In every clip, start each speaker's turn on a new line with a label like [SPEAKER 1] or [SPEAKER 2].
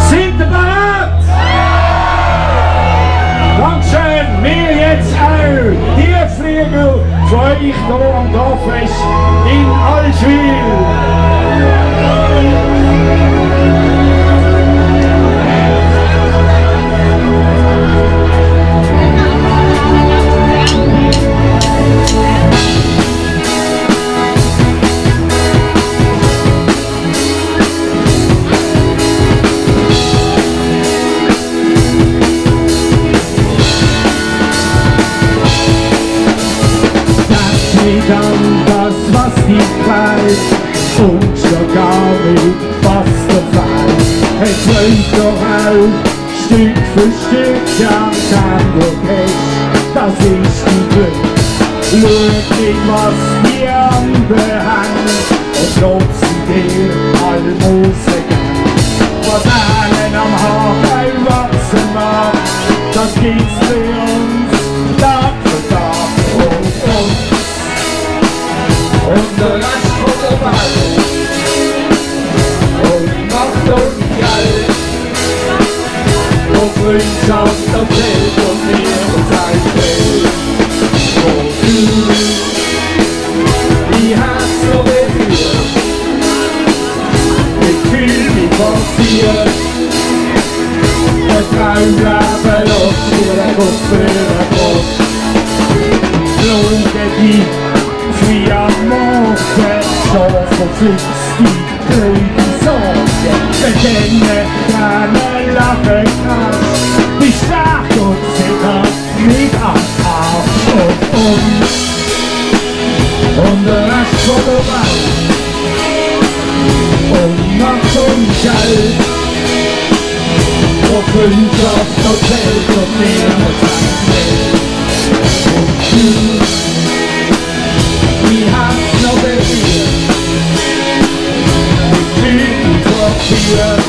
[SPEAKER 1] Sind ihr bereit? Dankeschön, wir jetzt auch. Die Flügel für euch hier am Dorffest in Allschwil. Dann das, was dich weiß und schon gar nicht, was der Feind. Es läuft doch auch Stück für Stück am Kandorpech, das ist die Glück. Schau nicht, was die anderen haben und trotzdem dir Almosen geben. Was allen am Haar wachsen mag, das gibt's für uns Tag für Tag und der Rest von der Welt und macht uns Geld und Freundschaft erzählt und mir Zeit fehlt. Und du, die hast so berührt, ich fühl mich passiert. Der Traum bleiben los, wie der Kopf für den Kopf. Blunke die wie am Morgen, so verflixt die blöde Sorge. Bekennen, Tränen, Lachen, Krasch, wie stark und sicher, nicht am Arsch und der Rest von der Welt und Macht und Geld. Und Freundschaft erzählt und mir Zeit und du, die hast noch berührt, ich fühl mich blockiert.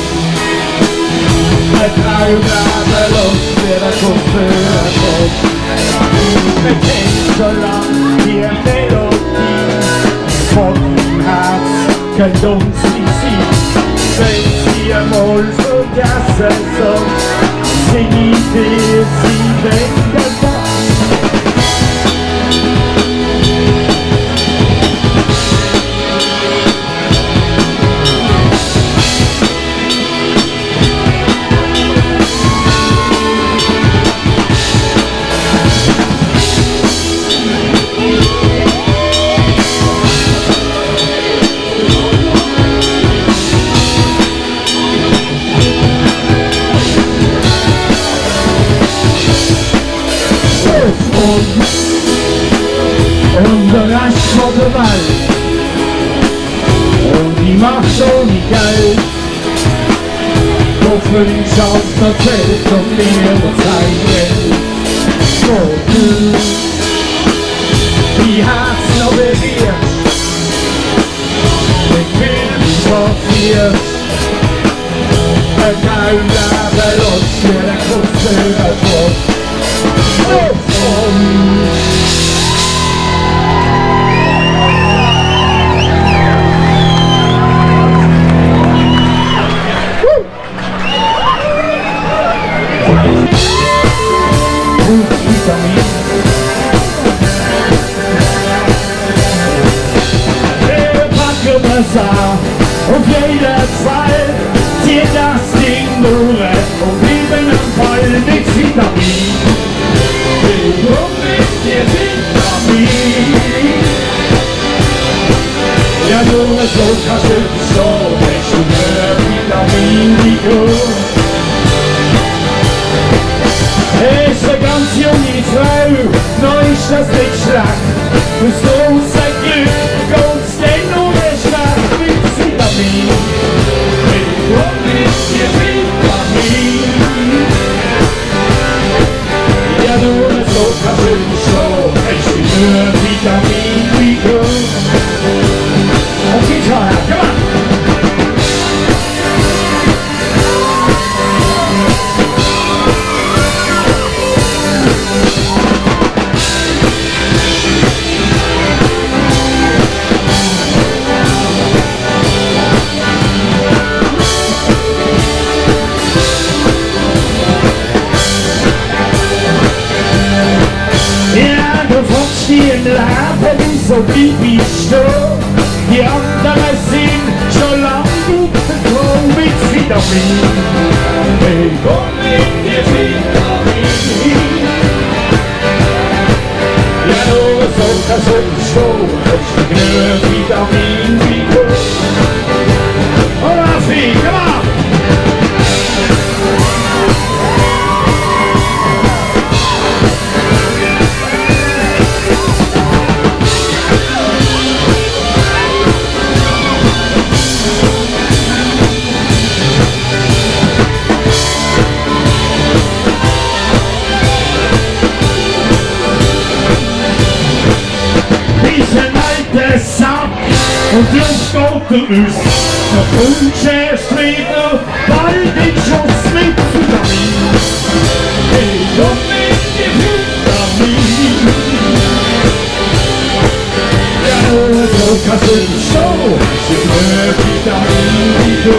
[SPEAKER 1] Ein Traum bleiben los, wie der Kopf für den Kopf. Wir kennen so lang die Melodie von deinem Herz, könnt uns nicht sein. Wenn sie einmal vergessen soll, sing ich dir sie weg der Box. Und der Rest von der Welt und die macht so nie Geld. Wo Freundschaft erzählt und mir Zeit will. So du, die hat's noch berührt, ich will mich passiert. Ein Traum bleiben los, wie der Kopf für den Kopf. Auf jeden Fall zieht das Ding nur und blieben am Fall mit Vitamin. Warum ist dir Vitamin? Ja, nur so kannst du so, hast du mehr Vitamin wie du. Ist eine ganz junge Frau, noch ist das nicht schlecht. Fürs große Glück geht's denn nur schlecht mit Vitamin. Warum ist dir Vitamin? Ja, nur so kannst du so, hast du mehr Vitamin wie du. Und Gitarre, komm on! blieb ich stehen. Die anderen sind schon lang gekommen mit Vitamin. Hey, komm mit dir Vitamin. Ja, nur so kannst du schon, dass du genug Vitamin bekommst. Und Raffi, komm mal! Und jetzt geht der Üss, der Wunsch erst wieder, bald in Schuss mit Vitamin. Hey, komm mit dir Vitamin. Ja, nur so kannst du schon, sie mehr Vitamin wie du.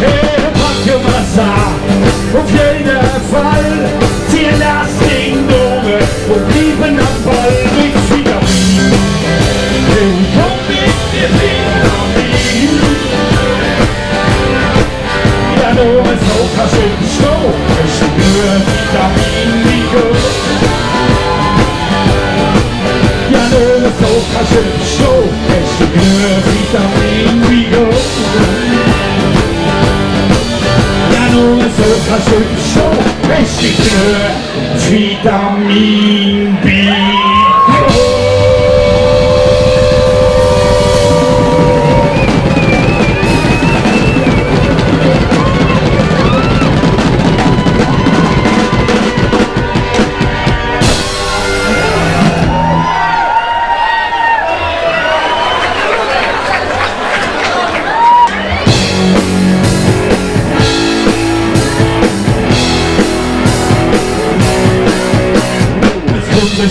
[SPEAKER 1] Hey, pack dir Wasser, auf jeden Fall, zieh das Ding durch und blieben am Ball mit Vitamin. Komm mit dir Vitamin. Ja, nur so kannst du schon, es ist nur Vitamin wie gut. Ja, nur so kannst du schon, es ist nur Vitamin wie gut. Ja, nur so kannst du schon, es ist nur Vitamin wie gut.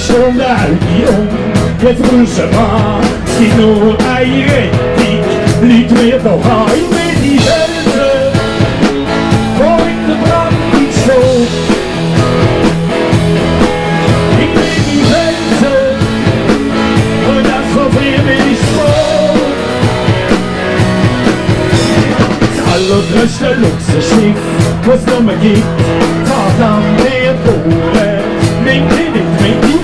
[SPEAKER 1] Schon der Regierung, jetzt müssen wir, es gibt nur eine Rettung, liegt mir doch ein mit die Hälfte, wo in der Brand steht. Ich will die Hälfte, und das verfriert mich so. Das allergrößte Luxusschiff, was es noch mehr gibt, fahrt am Meer durch, nimmt ihn nicht mit die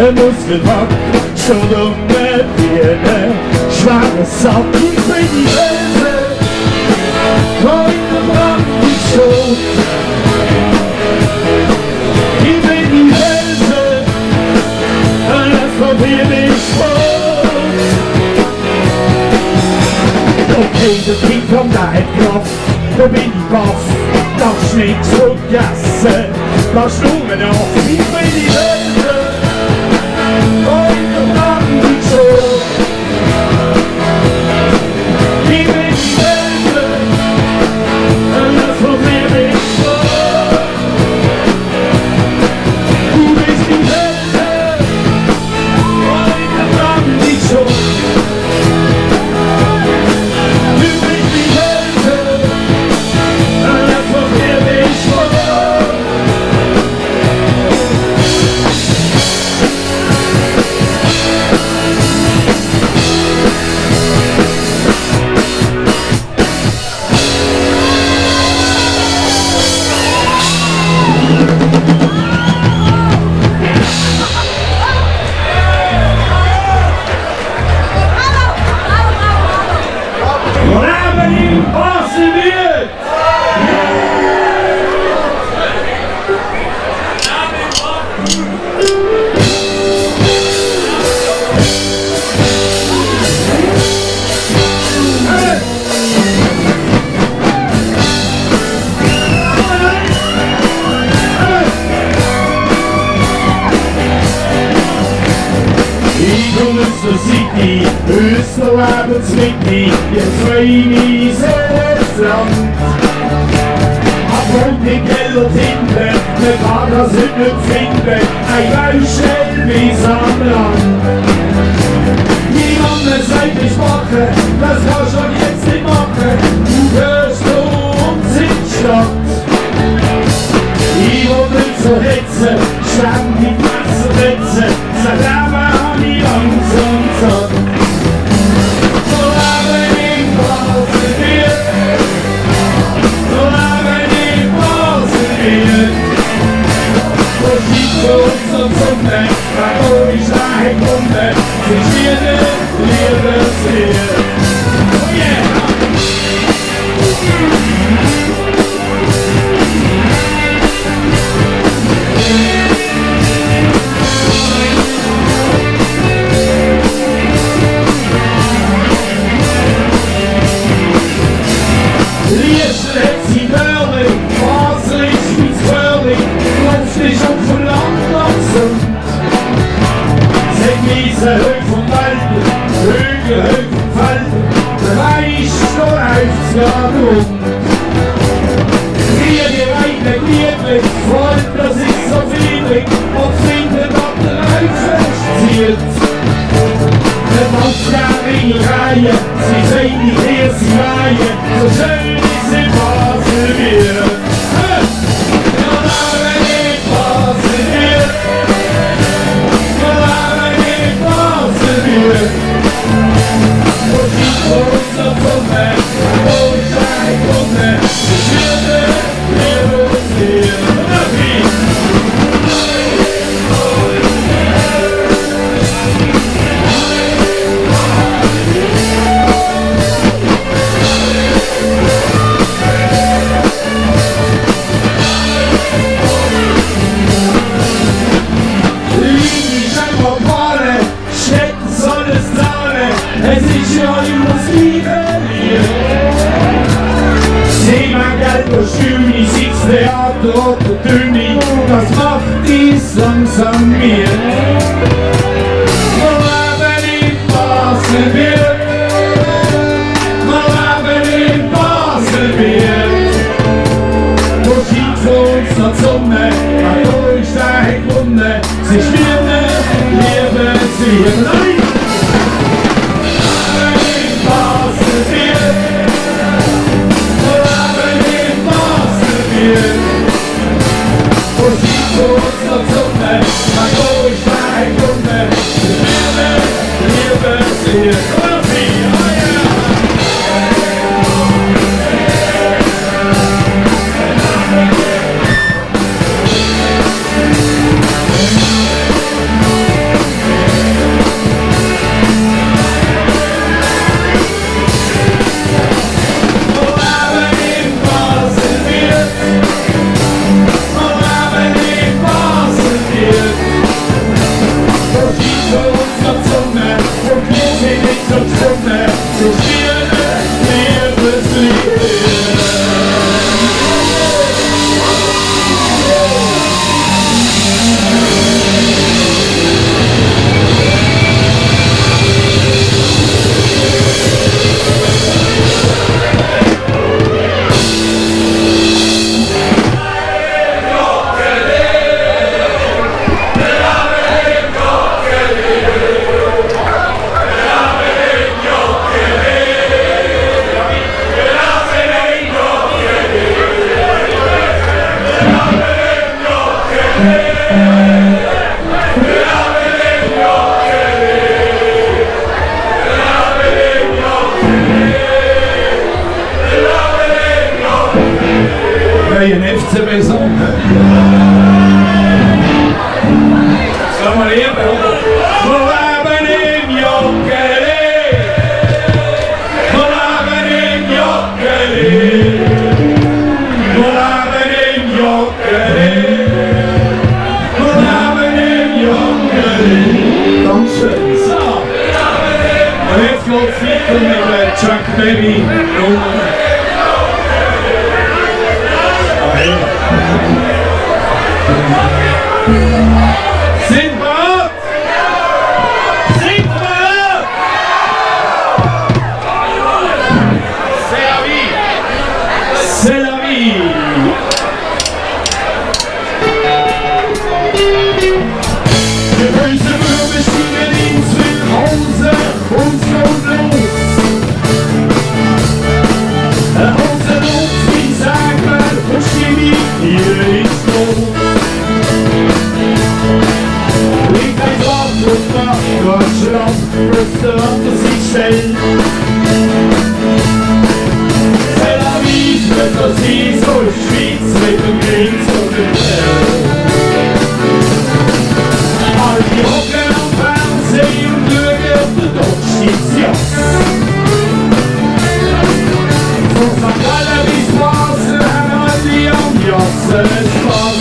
[SPEAKER 1] Muskelpack, schon dumme Birne, schwache Sack, ich bin die Welt, heute braucht die Schuld. Ich bin die Welt, und das probiert mich voll. Okay, der Kind kommt da Kraft, da bin ich baff, darfst nix vergessen, lass nur noch, ich bin die Welt. jetzt rein in so Land. Und die Gelder hinten, man kann das nicht finden, ein Weilchen bis am Land. Niemand sagt, ich mache, das kannst du jetzt nicht machen, du gehörst zu uns in die Stadt. Ich will nicht so hetzen, ständig Messer wetzen, sein Leben hab ich langsam satt. So leben in Baselbiet, so leben in Baselbiet. Wo steht für uns am Sonne, da komm ich dahin runter, sind wir nicht Liebeslied. Oh yeah! Höhe vom Wald, Höhe vom Feld, reich so läuft's gerade rum. Hier die Weide gliedlich, Freund, das ist so friedlich, und findet ab der Reifest zieht. Der Mannschaft in Reihe, sie sehen die erste Reihe, so schön ist in Baselbiet. Theater oder Dünni, das macht dies langsam mir. Wir leben in Baselbiet, wir leben in Baselbiet. Wo scheint für uns noch die Sonne, da ist der Kunde, sie spielen Liebeslied. Nein! Ein FCB-Song. Sollen wir hier wir leben im Joggeli, wir leben im Joggeli, wir leben im Joggeli, wir leben im Joggeli. Dankeschön. So. Und jetzt geht's weiter mit Chuck Berry. Sind bereit? Sind bereit? C'est la vie. Die böse Wirbelschienen ins Hause und so los. Hause los, wie sagt man, und Chemie, hier ist los. Legt ein Wort und macht Deutschland, müsste unter sich stellen. C'est la vie, je veux aussi so Schweiz mit dem Grenz und dem Feld. All die hocken am Fernsehen und schauen auf den Deutschland. Von St. Gallen bis Basel haben alle am Jassen Spaß.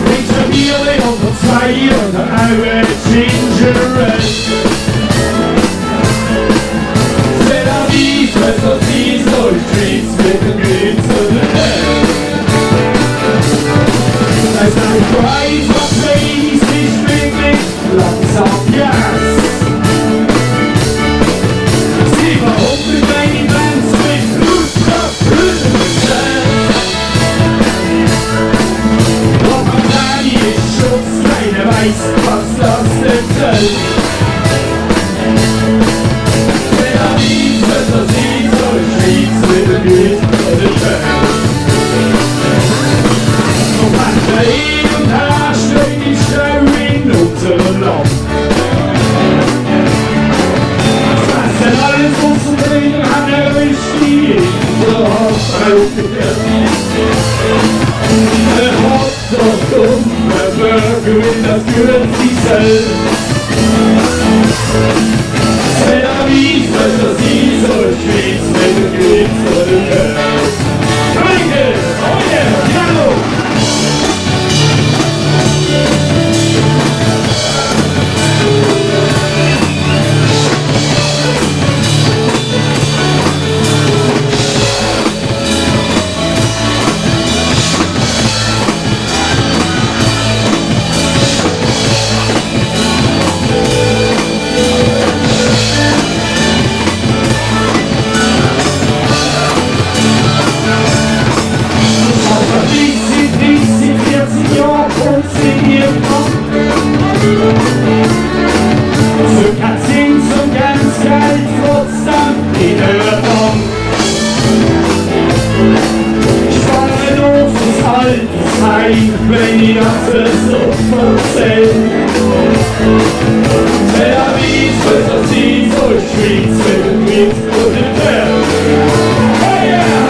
[SPEAKER 1] Mit einem Bierli oder zwei und einer Aue Ginger Ale. C'est la vie, je veux aussi so Schweiz mit dem Grenz und dem Feld. Es sei weiß, was weiß, ist wirklich langsam yes. 700 kleine Bands mit Blutstoffhülsen. Doch am Tani ist Schutz, keiner weiß, was das denn soll. C'est la vie, je veux aussi so Schweiz mit dem Grenz und dem Feld. Und an der Hin und Her steht die Stau in unserem Land. Das Essen alles unser Leben haben wir richtig Er hat doch dumme Burger in das Gürtel. C'est la vie, c'est aussi so Schweiz mit dem Grenz und dem Feld. Danke! Oh yeah! Piano! Wenn ich das so erzähl. C'est la vie, c'est aussi so Schweiz mit dem Grenz und dem Feld. Oh yeah,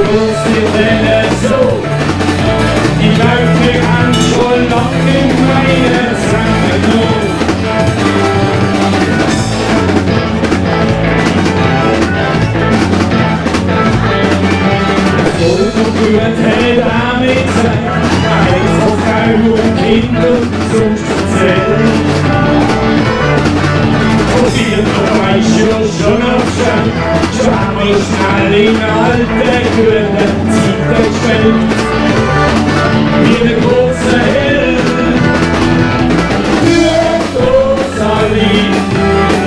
[SPEAKER 1] muss ich denn so? Ich glaub, wir haben schon lange keine Sachen noch. Gut hält damit sein, eins von Frau und Kind und sonst erzählen. Probieren noch manche schon auf Schein, schwamm ich schnell in alte gute Zeiten gestellt. Wie der große Held, für Rosalie,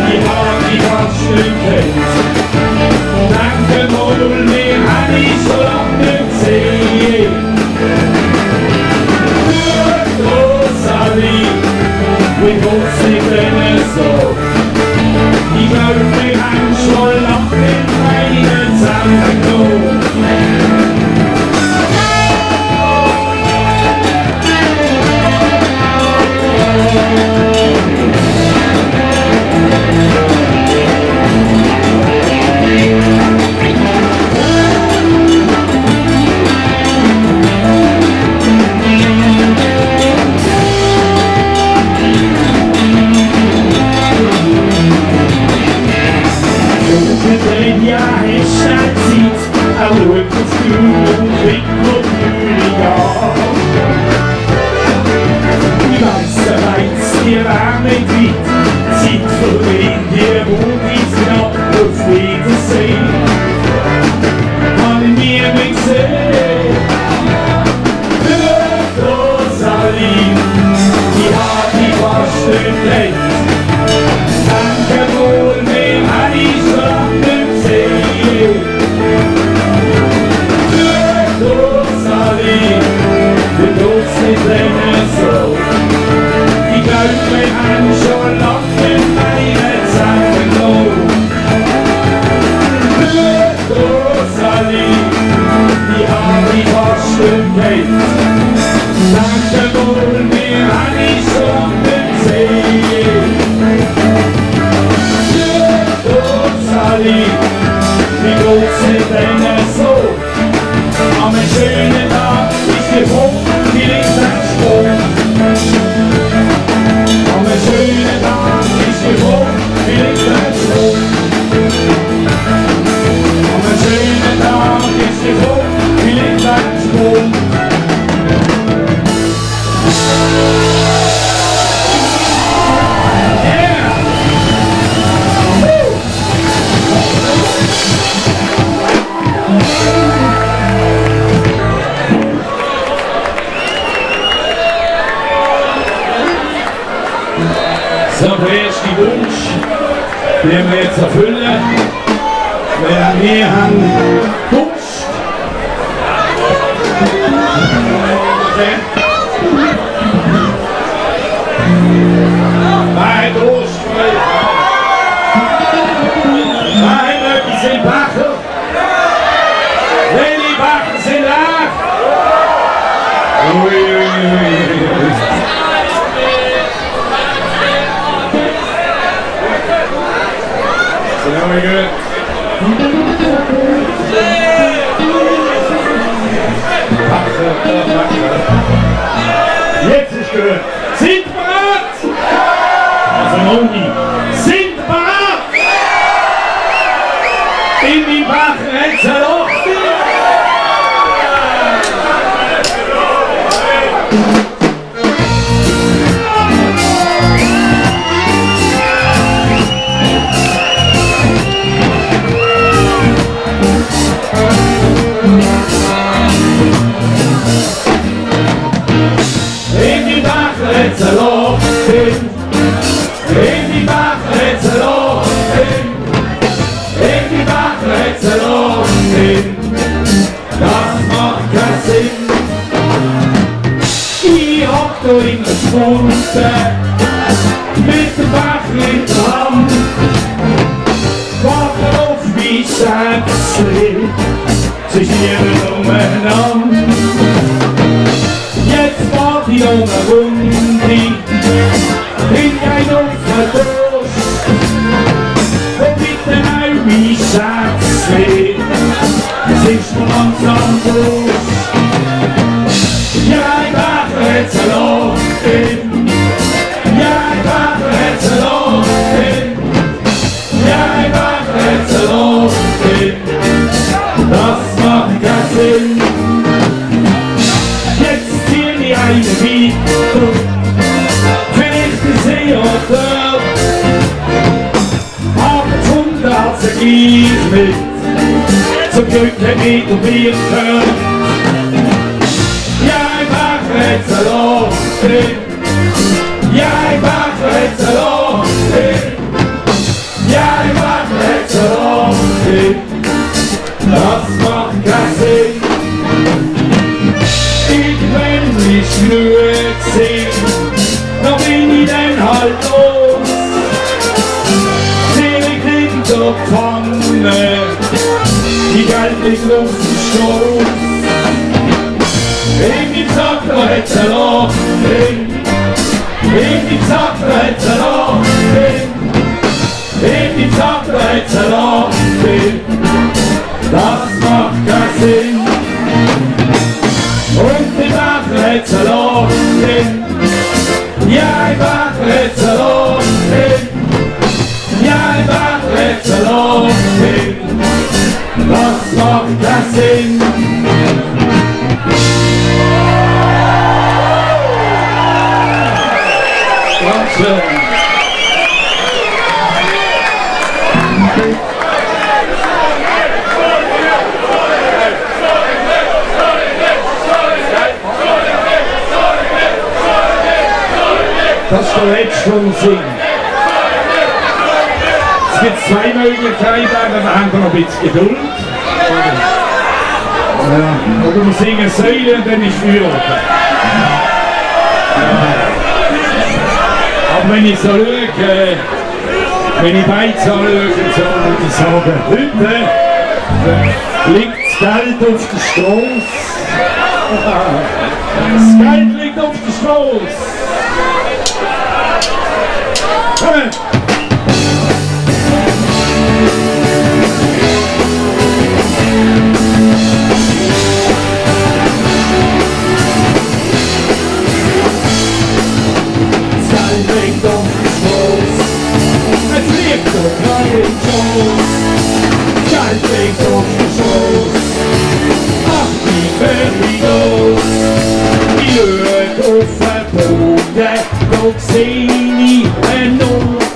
[SPEAKER 1] die hat die fast nicht kennt. Danke wohl, mir hat ich so lange nicht gesehen. Für Rosalie, wie gut sie denn so? Ich glaub, wir haben schon lange keine zusammengenommen. So, der erste Wunsch, den wir jetzt erfüllen, wenn wir haben Durst. Bei Durst, nein, etwas im Bacher. Wenn die Bacher sind leer. Ui, ui, ui, ui. Very good. Jetzt ist gut. Sind bereit? Also noch nie. Sind bereit? In die Bacher hat es ein Loch. In der Spunte mit dem Bach in der Hand, warte auf mein Säckchen, sie schieben umeinander. Jetzt war die junge Runde in ein Opferdost, wo bitte auch mein Säckchen, es ist mir langsam Busch. Ja, ich mache jetzt Salat hin. Ja, ich mache jetzt Salat hin. Ja, ich mache jetzt Salat hin. Das macht keinen Sinn. Jetzt zieh ich eine weiter. Vielleicht ein See oder aber die Hunde hat sie gleich mit. Zum Glück hat nicht um Bier gehört. Ja, ich mache jetzt Salat hin. Ja, ich mache jetzt Salat hin. Ja, ich mache jetzt Salat hin. Das macht keinen Sinn. Irgendwann ist genug gesehen. Dann bin ich dann halt los. Seelig liegt auf der Pfanne. Die Geld liegt auf dem Stoß. Irgendwie sagt er jetzt Salat hin. Irgendwie sagt er jetzt Salat hin. Irgendwie sagt er jetzt Salat hin. Das macht keinen Sinn. Und ich mache jetzt Salat hin. Ja, ich mache jetzt Salat hin. Ja, ich mache jetzt Salat hin. Das macht keinen Sinn. Dankeschön. Das ist der letzte, den wir singen. Es gibt zwei Möglichkeiten, wir haben noch ein bisschen Geduld. Ja. Oder wir singen Säule und dann ist Feuer. Aber wenn ich so schaue, wenn ich beide so schaue, so würde ich sagen, heute liegt das Geld auf der Straße. Das Geld liegt auf der Straße. Kommen!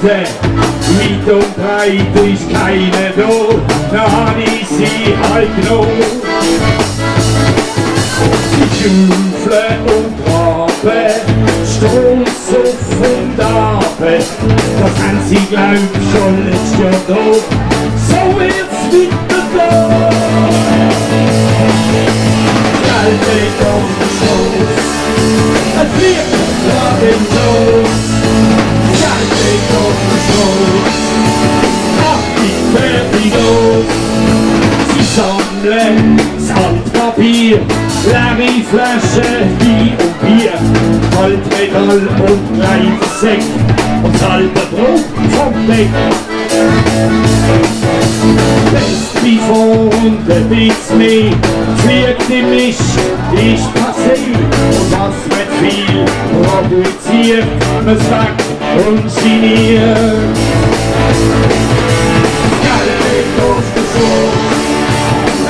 [SPEAKER 1] Weit und breit ist keine da, dann hab ich sie halt genommen. Sie schaufeln und graben, Stoss auf und ab, das haben sie glaub schon letztes Jahr da, so wird's weitergehen. Geld liegt auf dem Schoß, es wird gerade im Los. Geld liegt auf dem Schoß, ach, ich fertig los. Sie sammeln das Altpapier, leere Flaschen, Wein und Bier, Altmetall und Reifensäck und das alte Brot vom Deck. Lässt mich vor und ein bisschen mehr, fliegt im Misch, ist passé. Und was wird viel produziert, man sagt und geniert. Geld liegt auf der Schoß,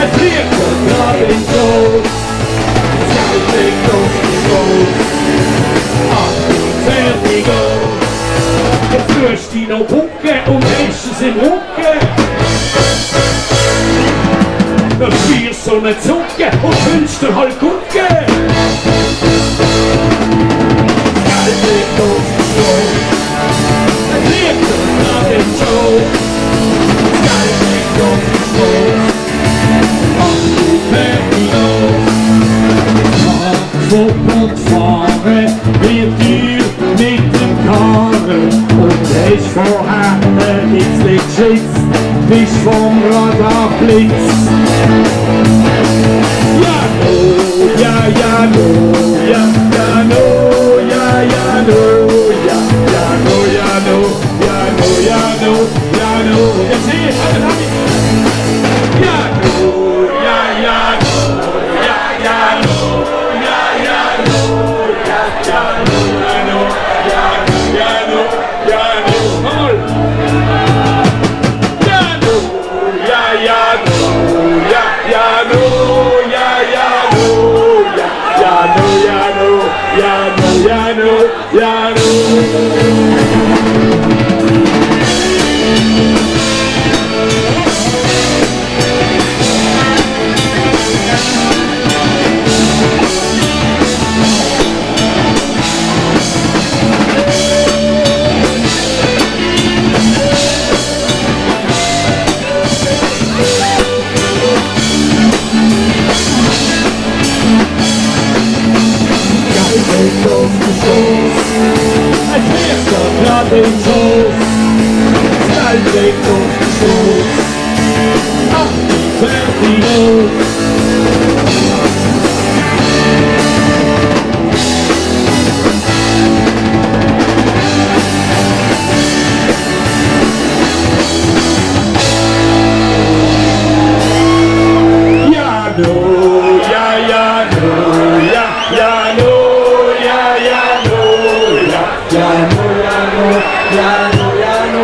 [SPEAKER 1] es fliegt gerade ins Los. Geld liegt auf der Schoß, ach, fertig aus. Jetzt führst du noch Bucke und ist es im Rucken. Dann spürst so eine Zucke und wünschst dir halt Gucke. Geld liegt auf dem Schoß, es liegt gerade im Schoß. Geld liegt auf dem Schoß, ach du fertig aus. Fahrrad fahren wird teuer mit dem Karren und hast vorher nichts geschützt, bist vom Radar blitzt. Ja, no, ja, ja, no, ja, ja, no, ja, ja, no, ja, ja, no, ja, no, ja, no, ja, no, ja, no. Jetzt sehe ich, ja, no, ja, ja, no. no, ja, ja, no, ja, ja, no, ja, ja, no, ja, ja, no, ja, no, ja, no, ja, no,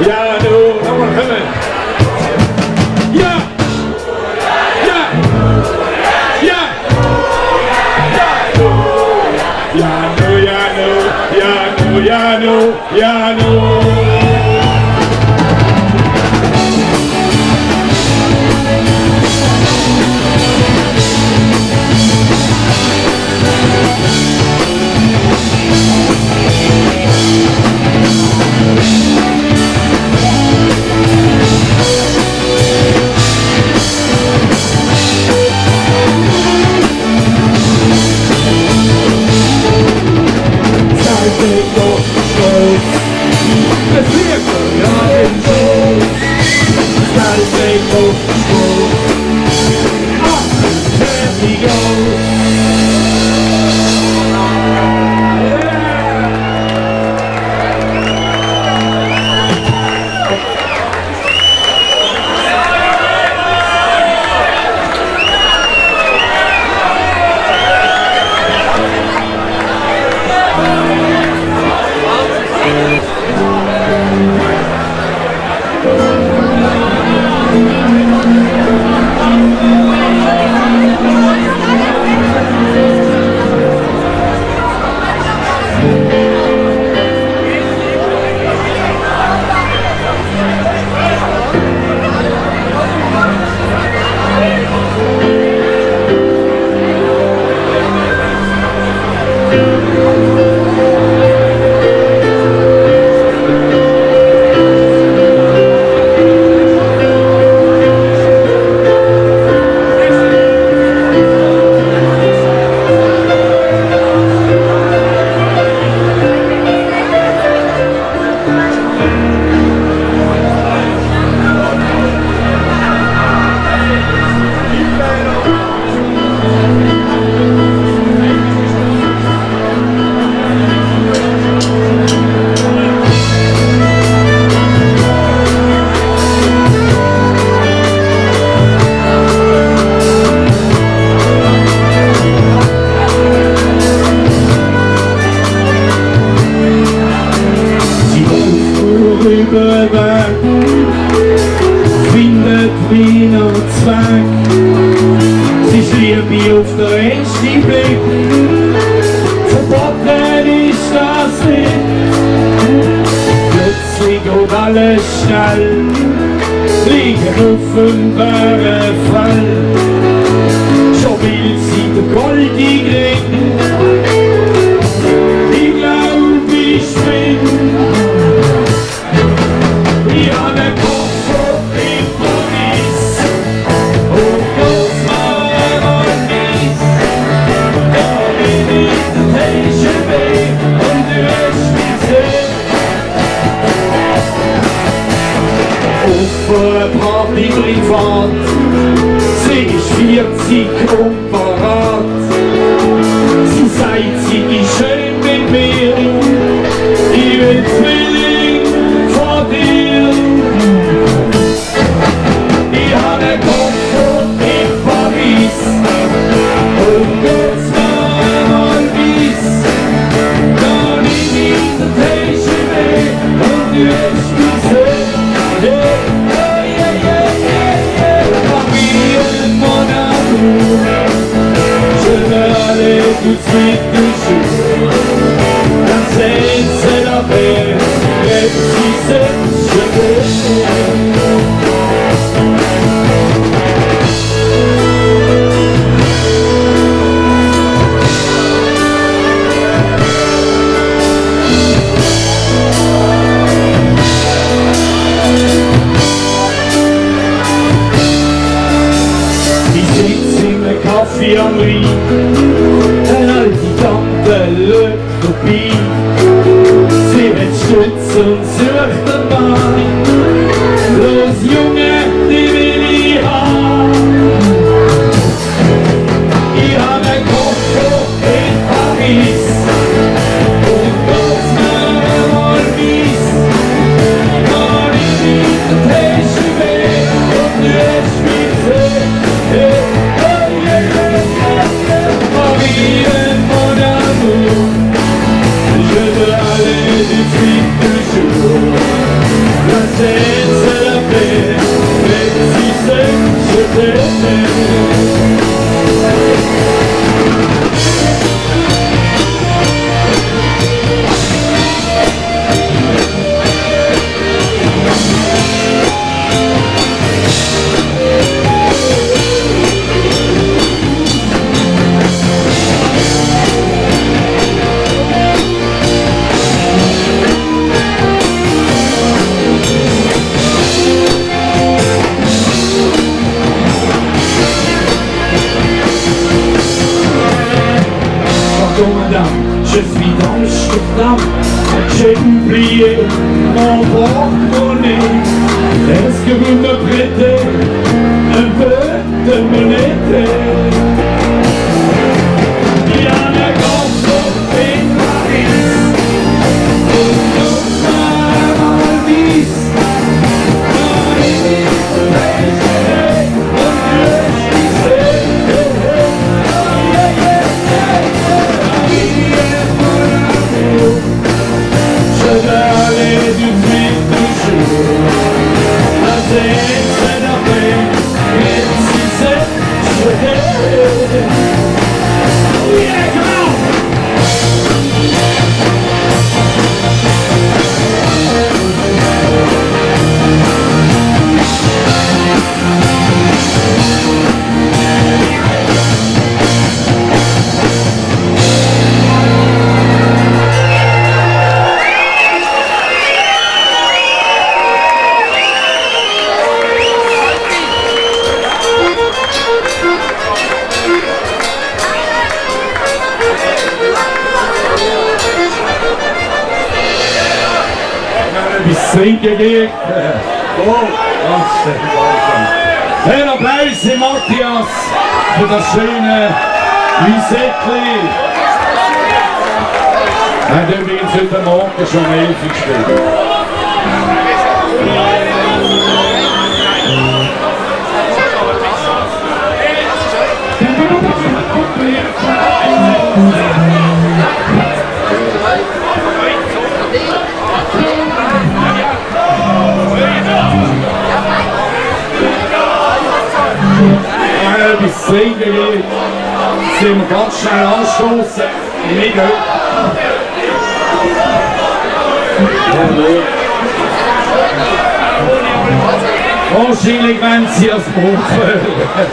[SPEAKER 1] ja, no, come on, come on. Ja, ja, ja, ja, no, ja, no, ja, no, ja, no, ja, no.
[SPEAKER 2] Findet Wiener Zweig, sie ist Liebe auf den ersten Blick, verboten ist das nicht, plötzlich geht alles schnell, liegen auf dem Bärenfell, schon will sie den goldigen Ring, ich glaub ich bin. Ich hab den Koffer in Paris und geht's mal einmal mies. Da bin ich der TGV und du hast mich gesehen. Auf einer Party privat, sie ist 40 und parat. Sie sagt, sie ist schön mit mir, ich will Zwilling von dir. Ich hab den Koffer in Paris und geht's mal einmal weiss. Da nimm ich den TGV und du hast mich gesehen. Yeah, yeah, yeah, yeah, yeah. Paris und mon amour, je veux aller tout de suite toujours. La scène c'est la paix, même si c'est je veux. Kaffee am Rhein, eine alte Tante schaut vorbei. Sie hat Stütz und sucht einen Mann. Los Junge, die will ich haben. Ich hab einen Koffer in Paris und geht's mir einmal weiss. Da nimm ich den TGV und du hast mich gesehen. madame, je suis dans Amsterdam. J'ai oublié mon porte-monnaie. Est-ce que vous me prêtez un peu de monnaie? Il y a un grand café Paris, und uns einmal wies. Trinken geht. Ein Applaus für Matthias für das schöne Lisettli. Er hat übrigens heute Morgen schon 11 gespielt. Bis Trinken geht, sind wir ganz schnell anstoßen. Mega. Wahrscheinlich wenn sie das Brot hören.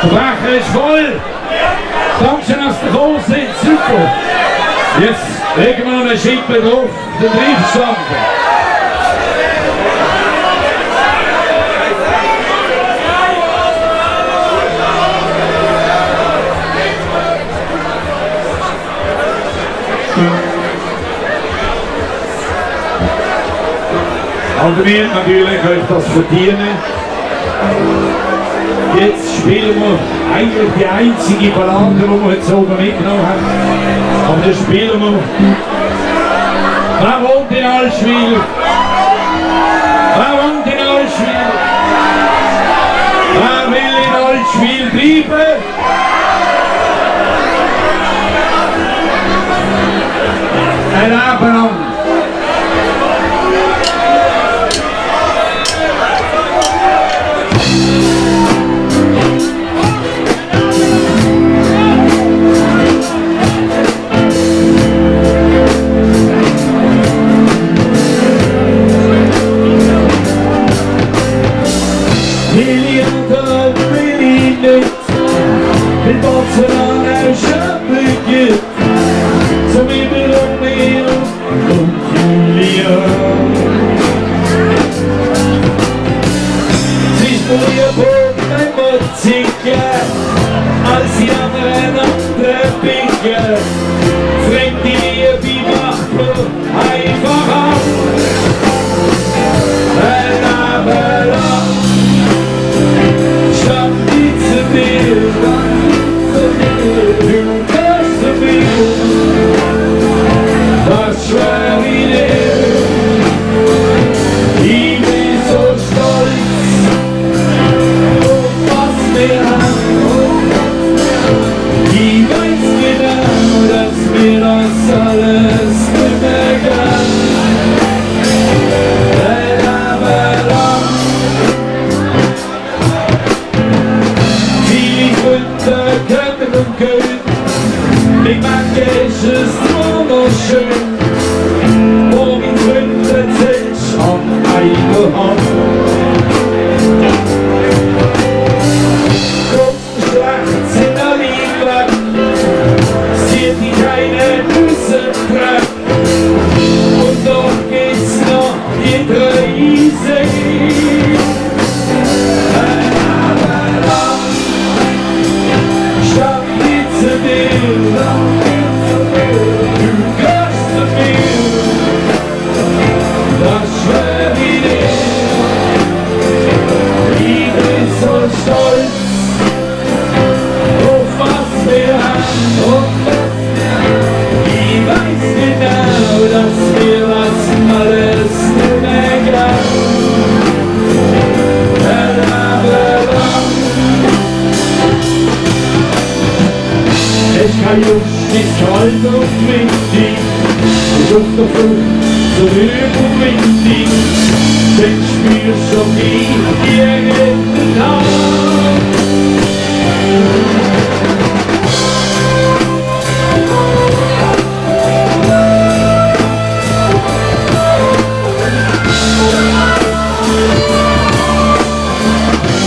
[SPEAKER 2] Der Becher ist voll. Dankeschön, dass ihr gekommen seid. Super. Jetzt legen wir noch eine Schippe drauf. Den Triebstand. Aber wir natürlich euch das verdienen. Jetzt spielen wir eigentlich die einzige Ballade, die wir jetzt oben mitgenommen haben. Aber das spielen wir. Wer wohnt in Allschwil? Wer wohnt in Allschwil? Wer will in Allschwil bleiben? Ein Leben lang. Als die anderen Picken, fängt die Liebe macht nur einfach an. Ein Abend lang stand die zu mir, du kannst zu mir, was schwer wie dir. Ich bin so stolz auf was wir haben.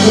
[SPEAKER 2] So,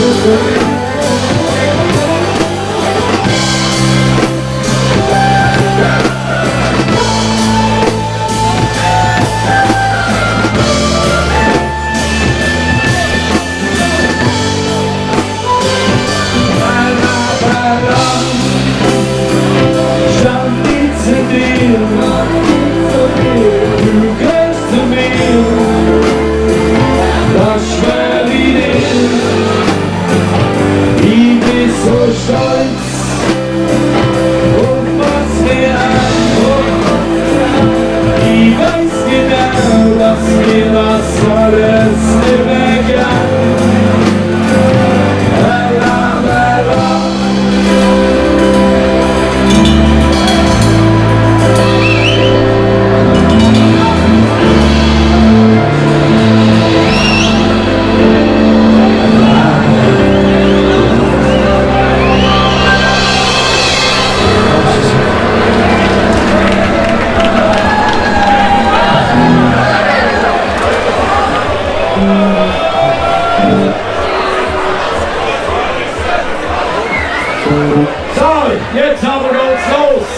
[SPEAKER 2] jetzt aber geht's los.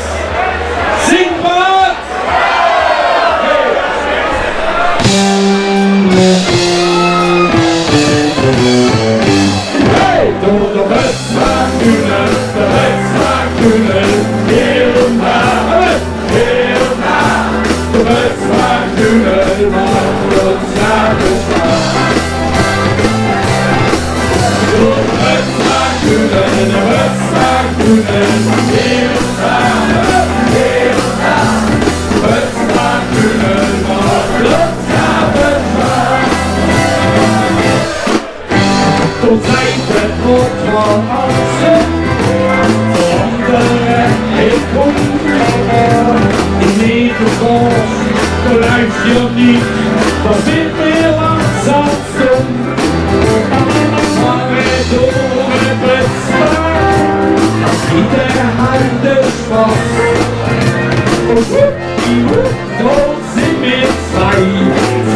[SPEAKER 2] Singbad! Hey, du der Westmark-Tunnel, der Westmark-Tunnel, hier und da, hier und da. Der Westmark-Tunnel macht uns Spaß. Der Westmark-Tunnel, der Westmark-Tunnel, hier und da, hier und da. Der Westmark-Tunnel macht uns Spaß. Du Seite wird von außen, andere Ecke. In Mittelkurs, du läufst ja nicht, da sind wir langsam stumm. Aber du bist in der Hand des Spaß. Und so sind wir zwei,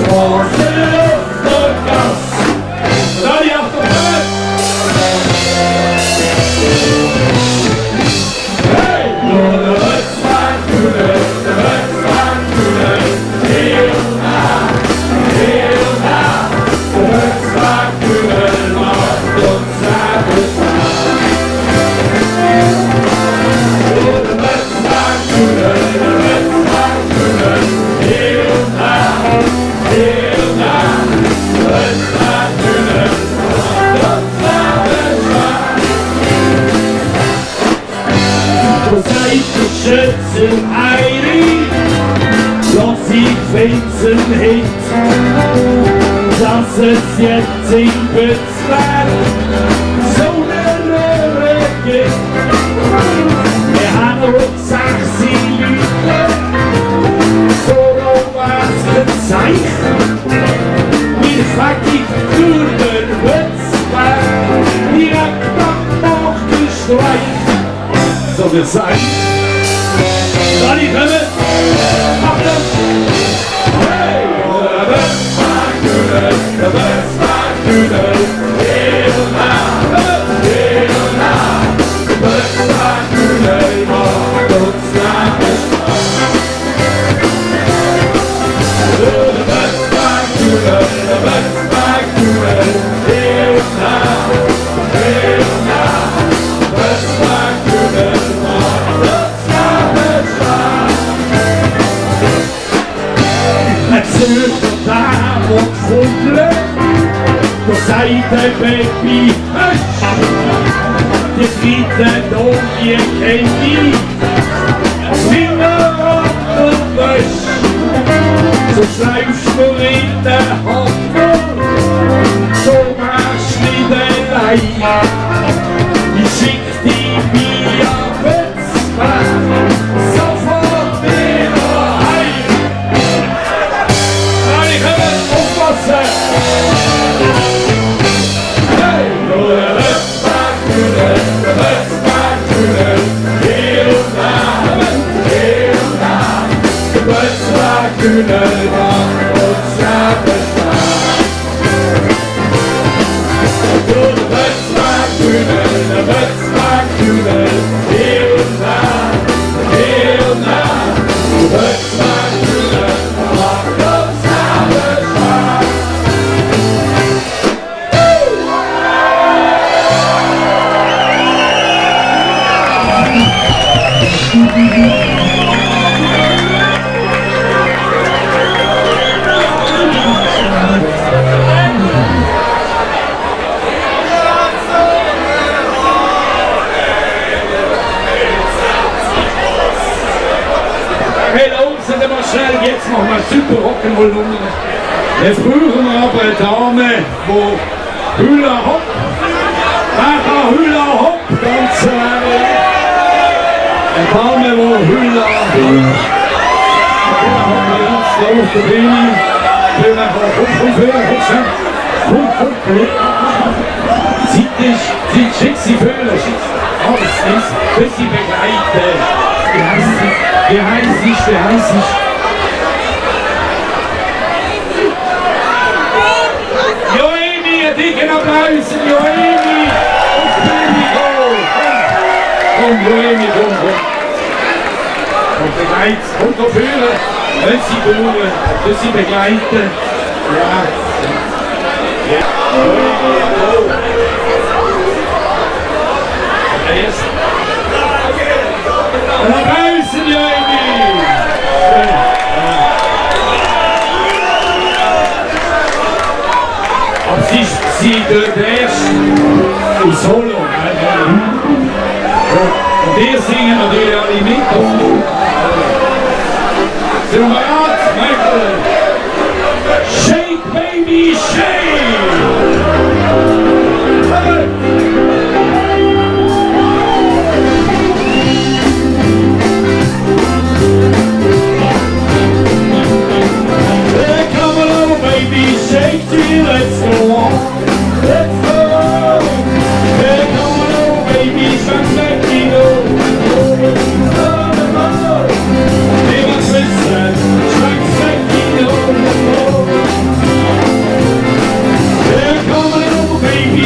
[SPEAKER 2] Straße, Luft und Gas. Da die Achtung, hey, nur der Westmark-Tunnel, der Westmark-Tunnel, hier und da, hier und da. Der Westmark-Tunnel macht uns Spaß. Nur der Westmark-Tunnel, hier und da, hier und da. Der Westmark-Tunnel macht uns Spaß. Du seid der Schützenheiri, lass ich Fenster hin, dass es jetzt in Bützberg so eine Röhre gibt. Wir haben noch 6 Leute, so was gezeichnet. Wir fertig durch den Bützberg, direkt nach der Streich. So gesagt. Da die kommen, Achtung! Hey! Der Westmark-Tunnel, der Westmark-Tunnel, hier und da, hier und da. Der Westmark-Tunnel macht uns Spaß. Der Westmark-Tunnel, der Westmark-Tunnel, hier und da, hier und da. Der Westmark-Tunnel macht uns Spaß. Zürcher Tag und Fundle, da sagt der Baby, hösch, die dritte Donie kennt ich, Finger und Wäsch, so schleifst du in der Hand, so machst du den Leih, ich schick die via Bützberg, sofort wieder heim. Hey, nur der Westmark-Tunnel, der Westmark-Tunnel, hier und da, hier und da. Der Westmark-Tunnel macht uns Spaß. Nur der super Rock'n'Roll-Nummer. Jetzt brauchen wir aber eine Dame, die Hula Hop. Wer kann Hula Hop? Ganz ehrlich. Eine Dame, die Hula Hop. Ja, haben wir jetzt da auf der Bühne. Komm. Schick sie fühlen. Alles ist, dass sie begleiten. Wie heißt sie? Joemi, einen dicken Applaus, Joemi! Auf die Bühne, komm, Joemi, komm. Und begleitet, komm da fühlen, wenn sie bauen, dass sie begleiten. Ja. Joemi, komm. Erst. Ein Applaus, Joemi! Schön. Aber sie dort erst im Solo. Und wir singen natürlich alle mit. Sind wir bereit, Michael? Shake, baby, shake! Come along, baby, shake till let's go on. Let's go. Hey, come along, baby, Transmexico. Hey, my sister, Transmexico. Hey, come along, baby,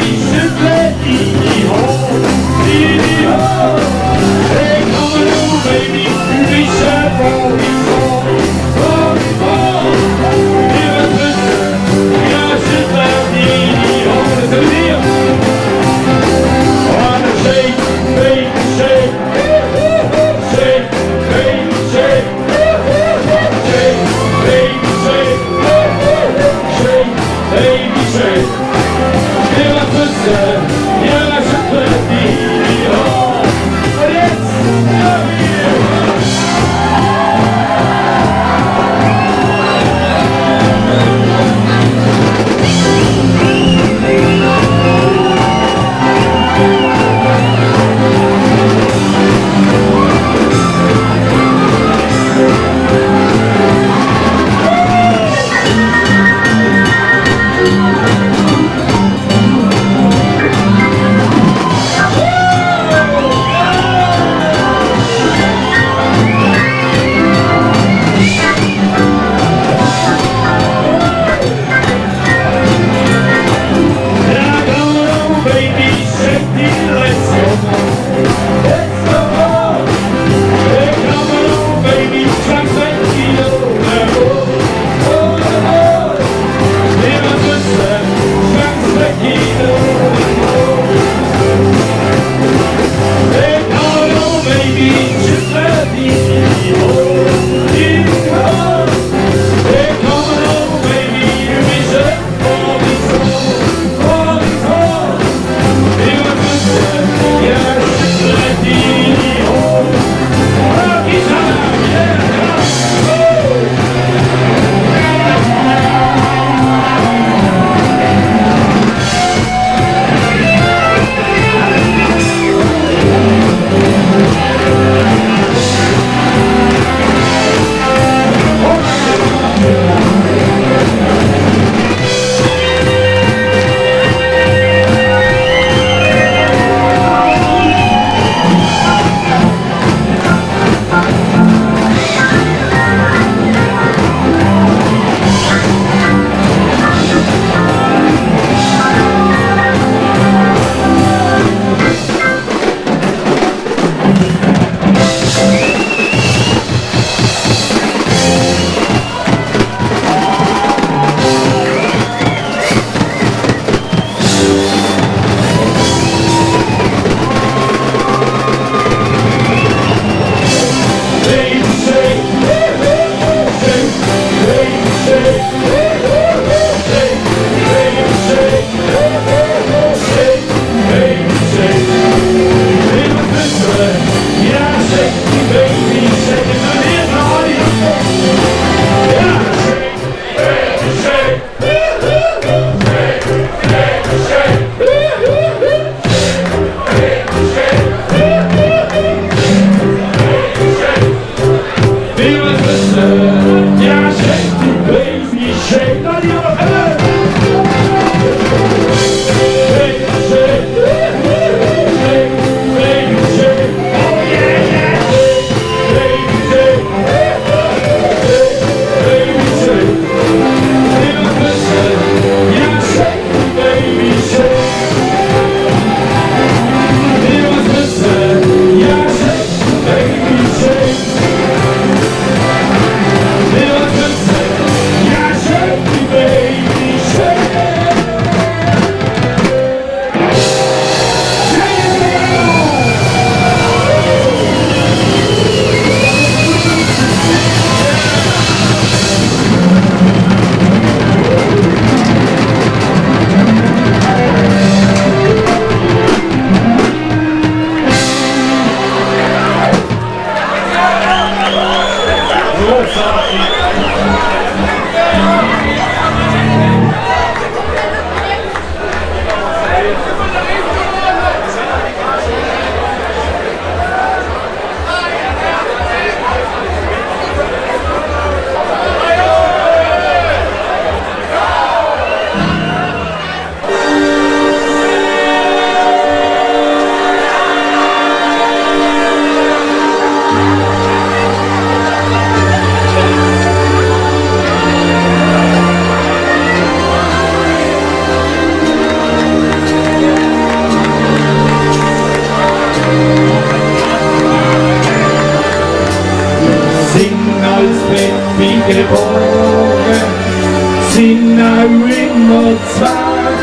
[SPEAKER 2] zwei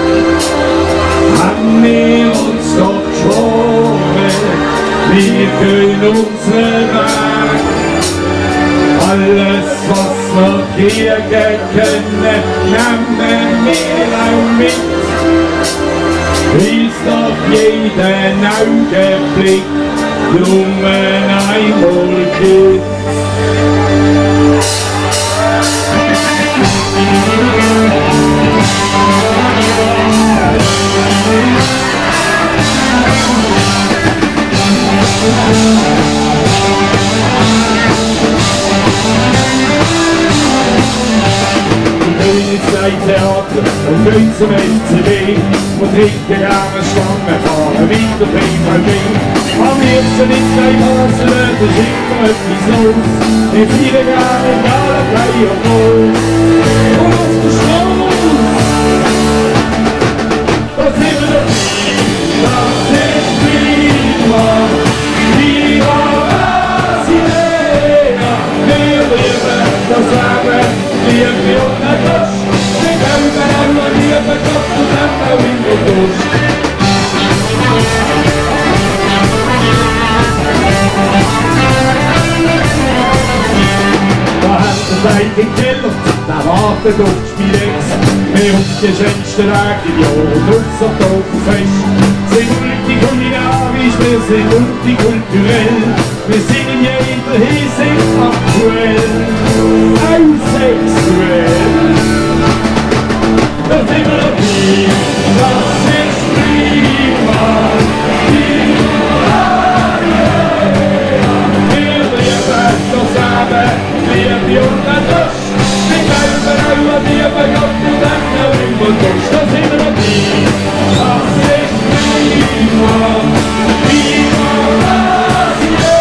[SPEAKER 2] haben wir uns doch geschworen, wir gehen unseren Weg. Alles, was wir kriegen können, nehmen wir auch mit. Ist doch jeden Augenblick nur einmal gibt. Theater und gehen zum FCB und trinken gerne Stangen, fahren weiter BVB. Am liebsten ist ein Basel, da ist immer etwas los. Wir feiern gerne alle Play und Goal. Und auf der Straße, da sind wir doch, das ist prima. Viva Brasileira, wir lieben das Leben, wir führen das. Im Keller, der wartet auf die Spielex. Wir auf die schönsten Wege im Jahr, draussen auf Oktoberfest. Sind multikulinarisch, wir sind multikulturell. Wir sind in jeder Hinsicht aktuell, auch sexuell. Da sind wir dabei, das ist prima. Wir lieben das Leben, Liebe und ein Dusch. Wir glauben auch an Liebe, Gott und Engel immer durch. Da sind wir dabei, das ist prima. Viva Brasileira.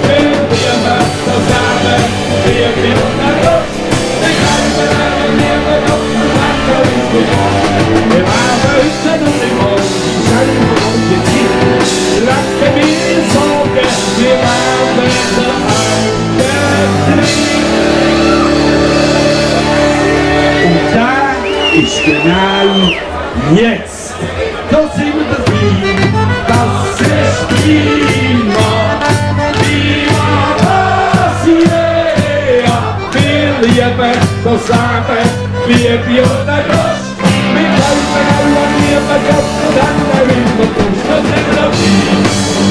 [SPEAKER 2] Wir lieben das Leben, Liebe und ein Dusch. Wir glauben auch an Liebe, Gott und Engel immer durch. Wir werden heute noch nicht mal selber und gezielt. Lassen wir sagen, wir werden und da ist genau jetzt. Da sind wir dabei, das ist prima. Viva Brasileira. Wir lieben das Leben, Liebe und ein Dusch. Wir glauben auch an Liebe, Gott und Engel immer durch. Da sind wir dabei,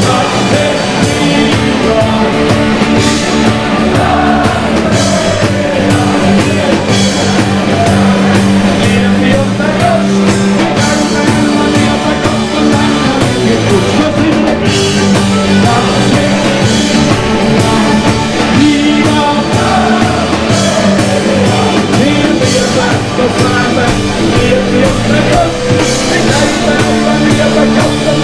[SPEAKER 2] das ist prima. Let's go.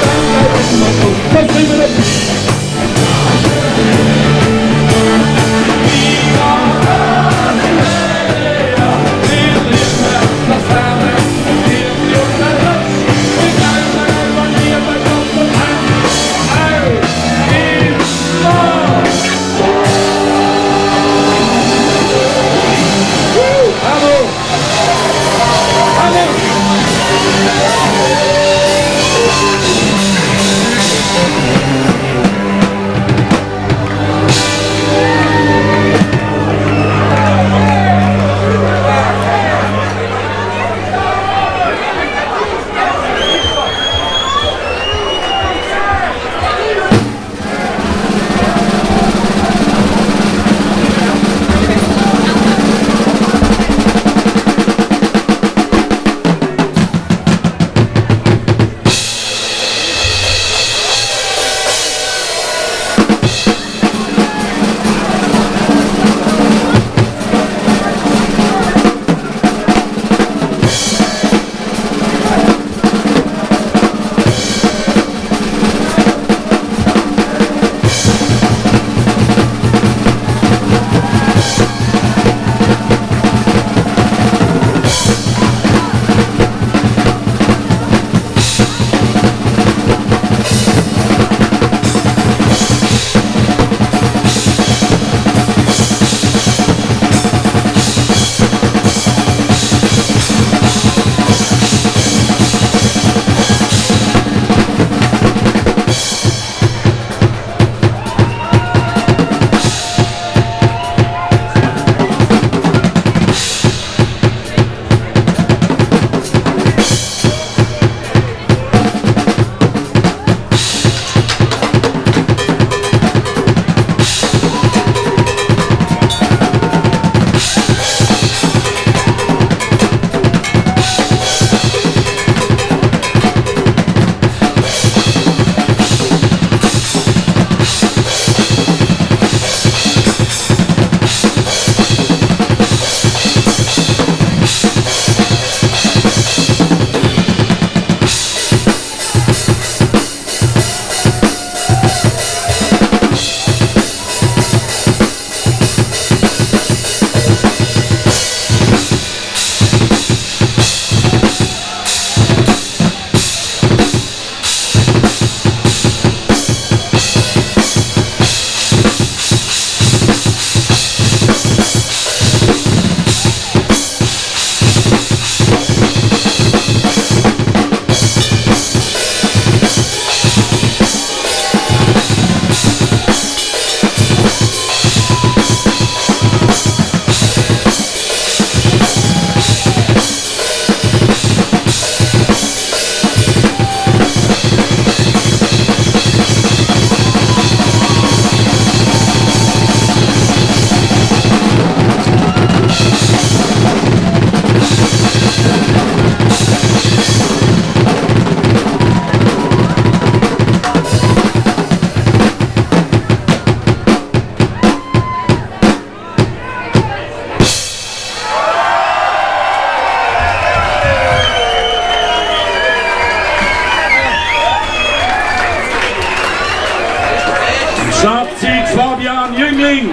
[SPEAKER 2] Mitzing!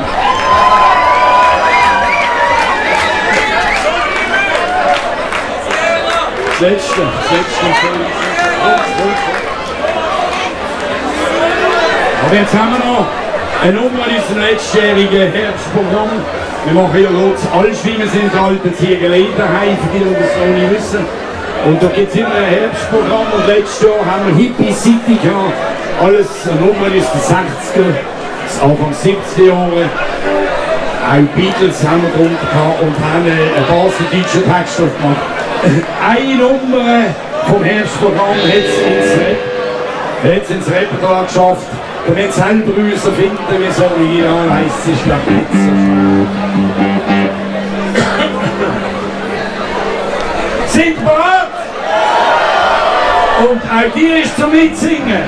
[SPEAKER 2] Das letzte. Aber jetzt haben wir noch eine Nummer in unserem letztjährigen Herbstprogramm. Wir machen ja kurz Allschwimmen sind alte Ziegelei daheim, für die, die das noch nicht wissen. Und da gibt es immer ein Herbstprogramm und letztes Jahr haben wir Hippie City gehabt. Alles eine Nummer aus den 60er, das Anfang 70er Jahre. Auch Beatles haben wir drunter gehabt und haben einen baseldeutschen Text gemacht. Eine Nummer vom Herbstprogramm hat es ins Repertoire geschafft. Und wenn es selber uns finden, wie das Original heisst, es ist glaube ich nicht so schwer. Sind wir bereit? Und auch die ist zum Mitsingen.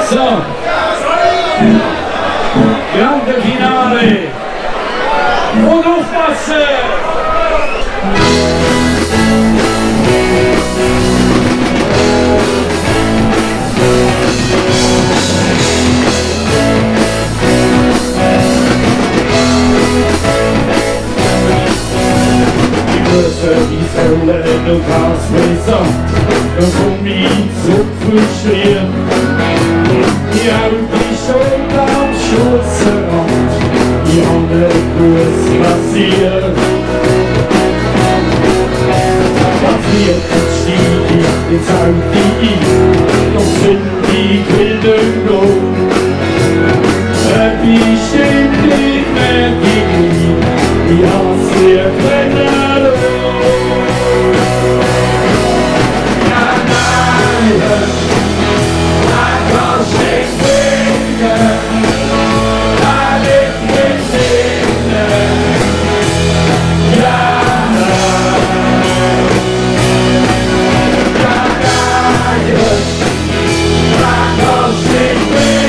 [SPEAKER 2] So, grande finale und aufpassen! Die Sohle, du hast gesagt, dann komm ich zu früh. out die Schuld am Schutzrand. Ich hab nicht gewusst, was passiert. Passiert, dann stieg ich ins Auto ein. Doch sind die Bilder groß. Bestimmt nicht mehr gegen die Hasse Brenner. Ja, nein, da kannst du nicht finden, da liegt nicht finden. Ja, nein, da kannst du nicht finden.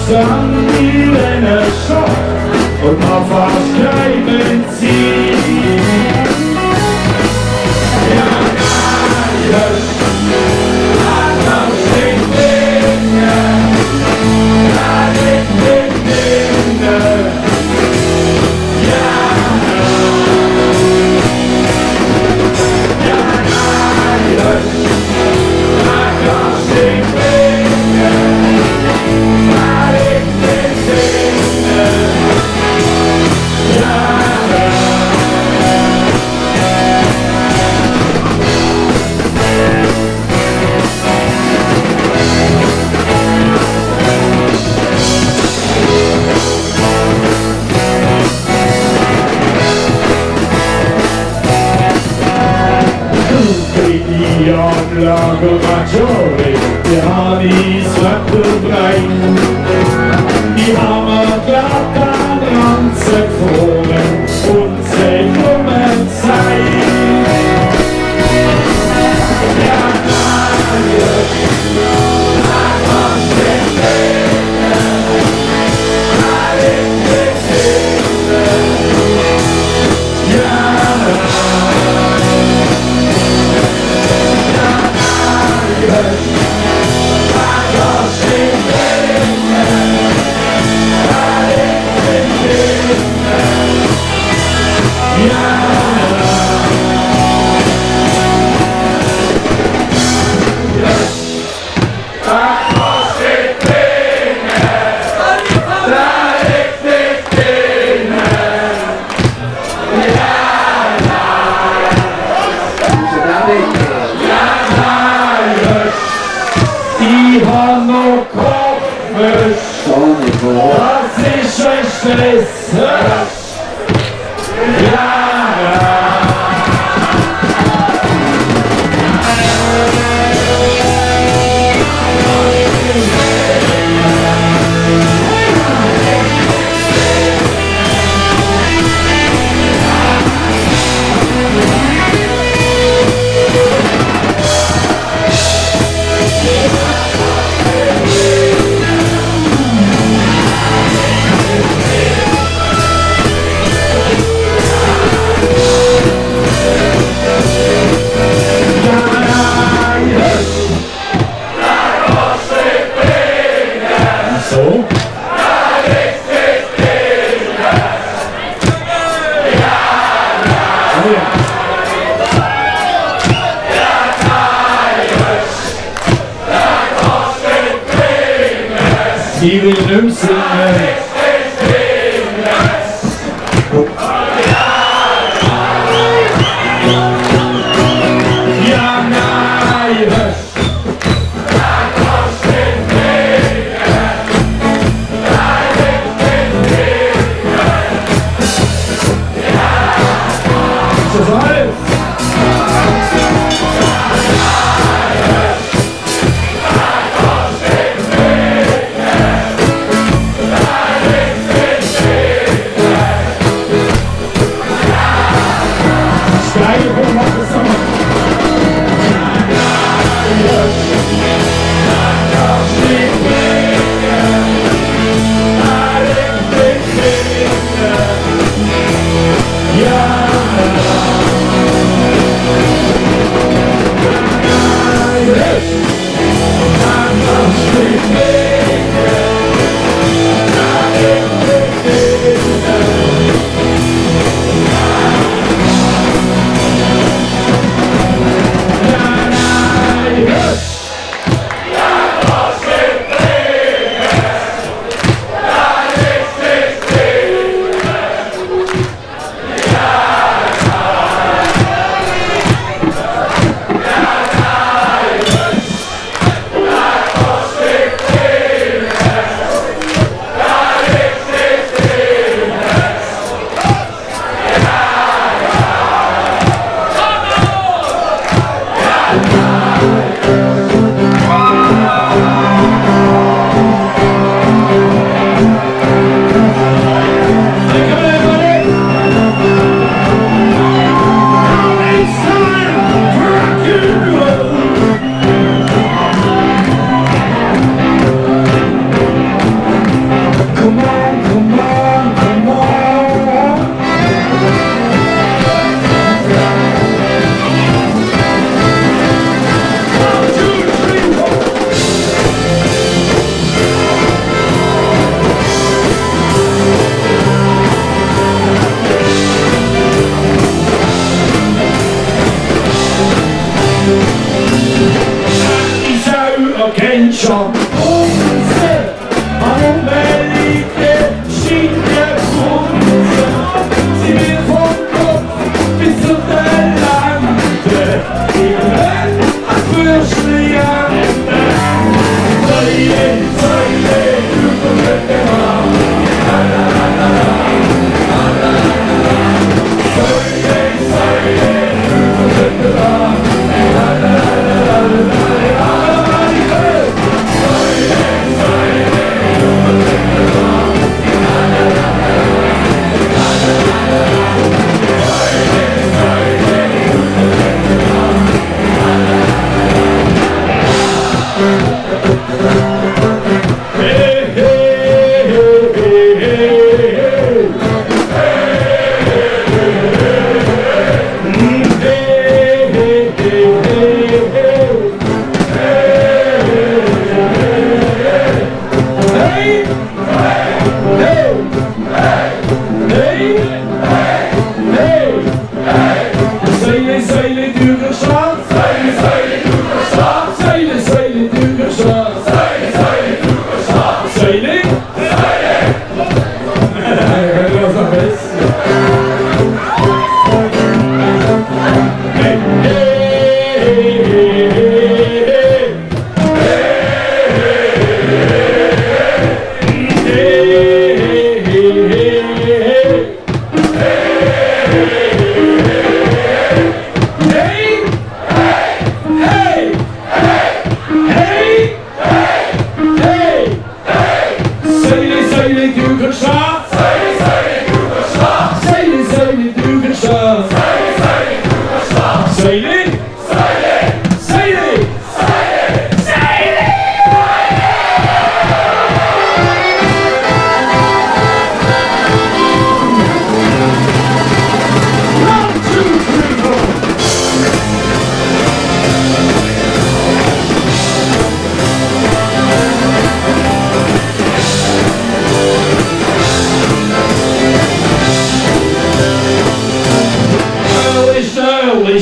[SPEAKER 2] Stand die Renne schon und noch fast kein Benzin. Ja, nein, da steht Dinge, da liegt Dinge. Ja, nein, da steht Dinge. Lago Maggiore, wir haben die Slattenbrein. Die haben glatt am Rand zerfroren und zerklummen sein. Ja, nein, da kannst du nicht finden, da liegt nicht finden. Ja, das ist ein Stress. Ja. Die will nicht mehr singen. Ja, nein, ist das alles?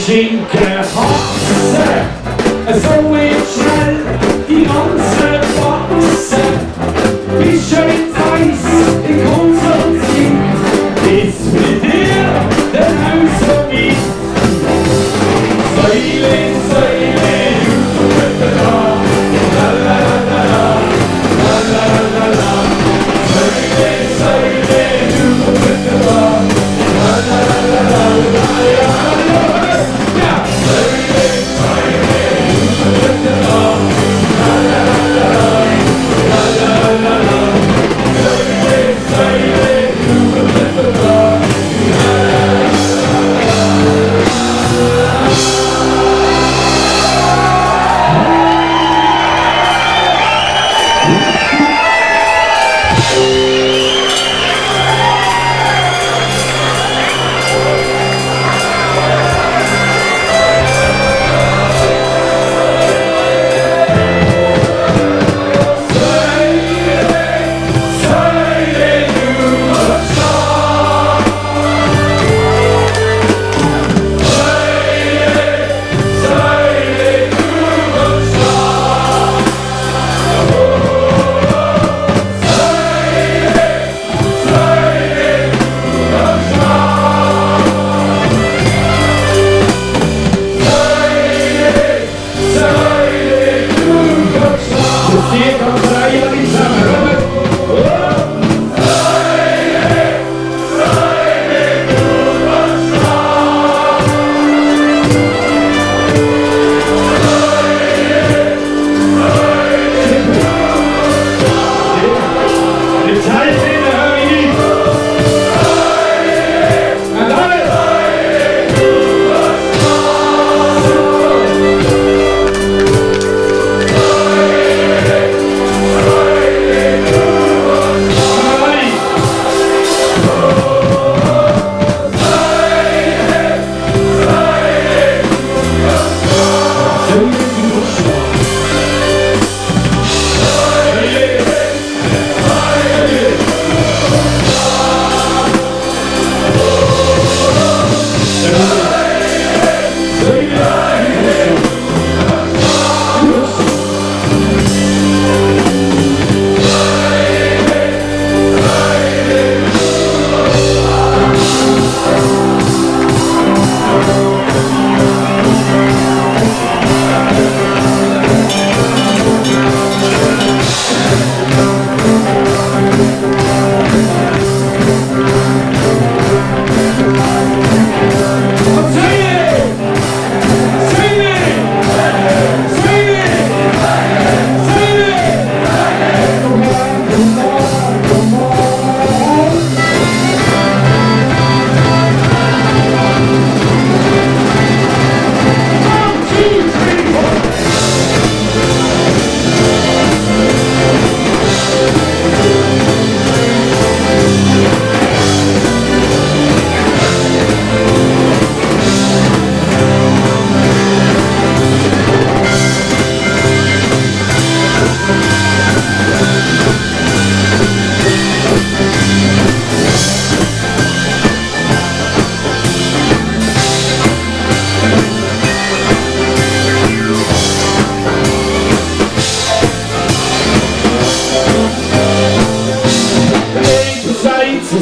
[SPEAKER 2] Schinken hasse, so wird schnell die ganze Faxe. Wie schön weiß in unserem Kind, ist mit dir der Haus so weit. Säule, Säule, du mit der La, la la la la, la la la la. Säule, Säule, du mit der La, la la la la, la la la la.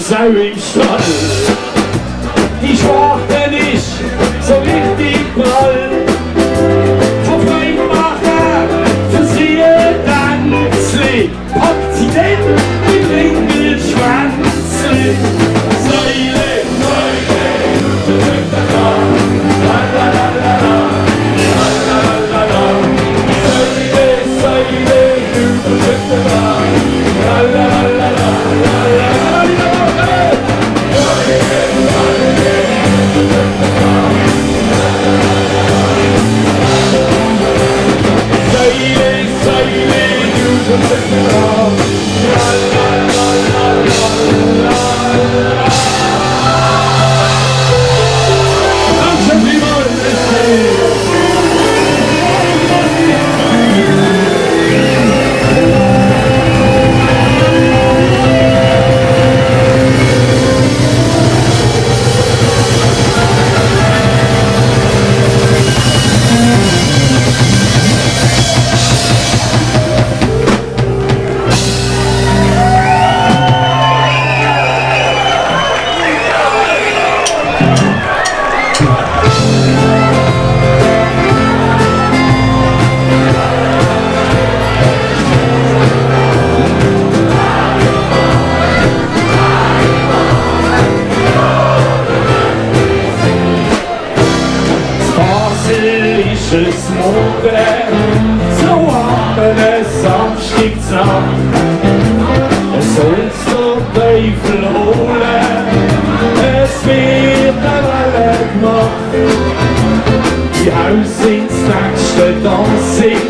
[SPEAKER 2] Sau im Stall. Die Schwarte ist so richtig prall. Von Freude macht für sie ein Tanzli. Packt sie denn mit Ringelschwänzli. Säule, Säule, raus ins nächste Dancing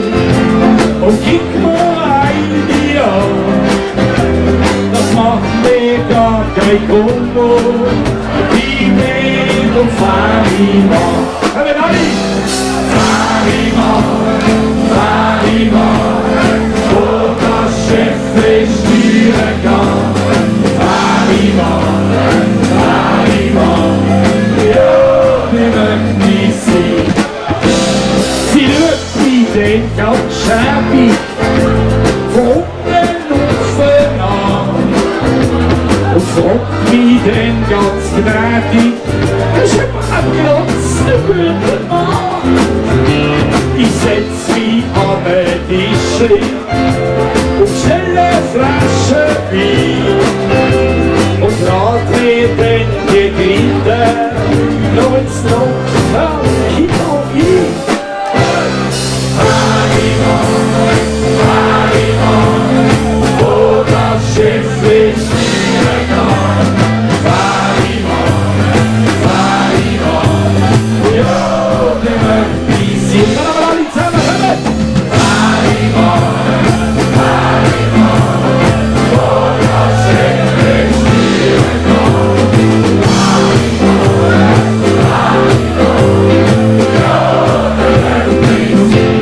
[SPEAKER 2] und gib mir ein Jahr. Das macht mir gar kein Kummer, wie mir und Farima. Kommen alle! Farima, Farima, wo das Schiff ist steuern kann. Farima, Farima, ja, wir möchten nicht sehen. Sie schaut mich den ganz schäbig von unten auf und fragt mich dann ganz gnädig, ist überhaupt ganz der gute Mann? Ich setz mich an den Tisch und stelle eine Flasche Wein und lade mir dann die Grinde noch ins Kino ein. Farima, Farima, wo das Schiff ist steuern kann. Farima, Farima, ja, wir möchten nicht sehen. Aber alle zusammen, kommen! Farima, Farima, wo das Schiff ist steuern kann. Farima, Farima, ja, wir möchten nicht sehen.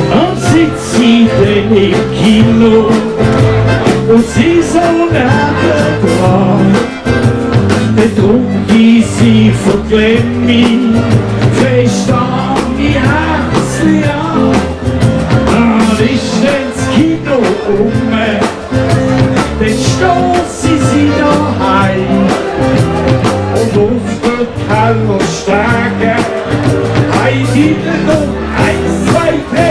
[SPEAKER 2] Und sitzt sie denn im Kino und sie so nebendran, dann trug ich sie von Glemmi fest an die Herzli an. Dann ist dann das Kino dann stoss ich sie daheim und auf den Kellerstege ein Titel noch 1, 2, 3.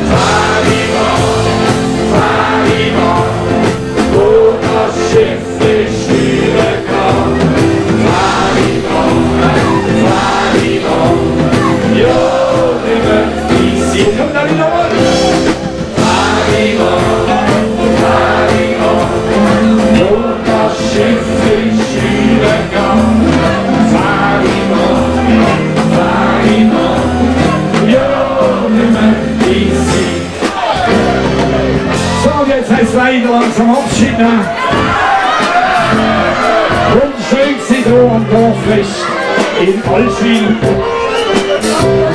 [SPEAKER 2] Farima, Farima, wo das Schiff ist steuern kann. Farima, Farima, ja, wir möchten nicht sehen. Kommt alle noch mal! Farima, Farima, wo das Schiff ist steuern kann. Farima, Farima, ja, wir möchten nicht sehen. So, jetzt heißt es leider langsam Abschied nehmen. Wunderschön gewesen hier am Dorffest in Allschwil.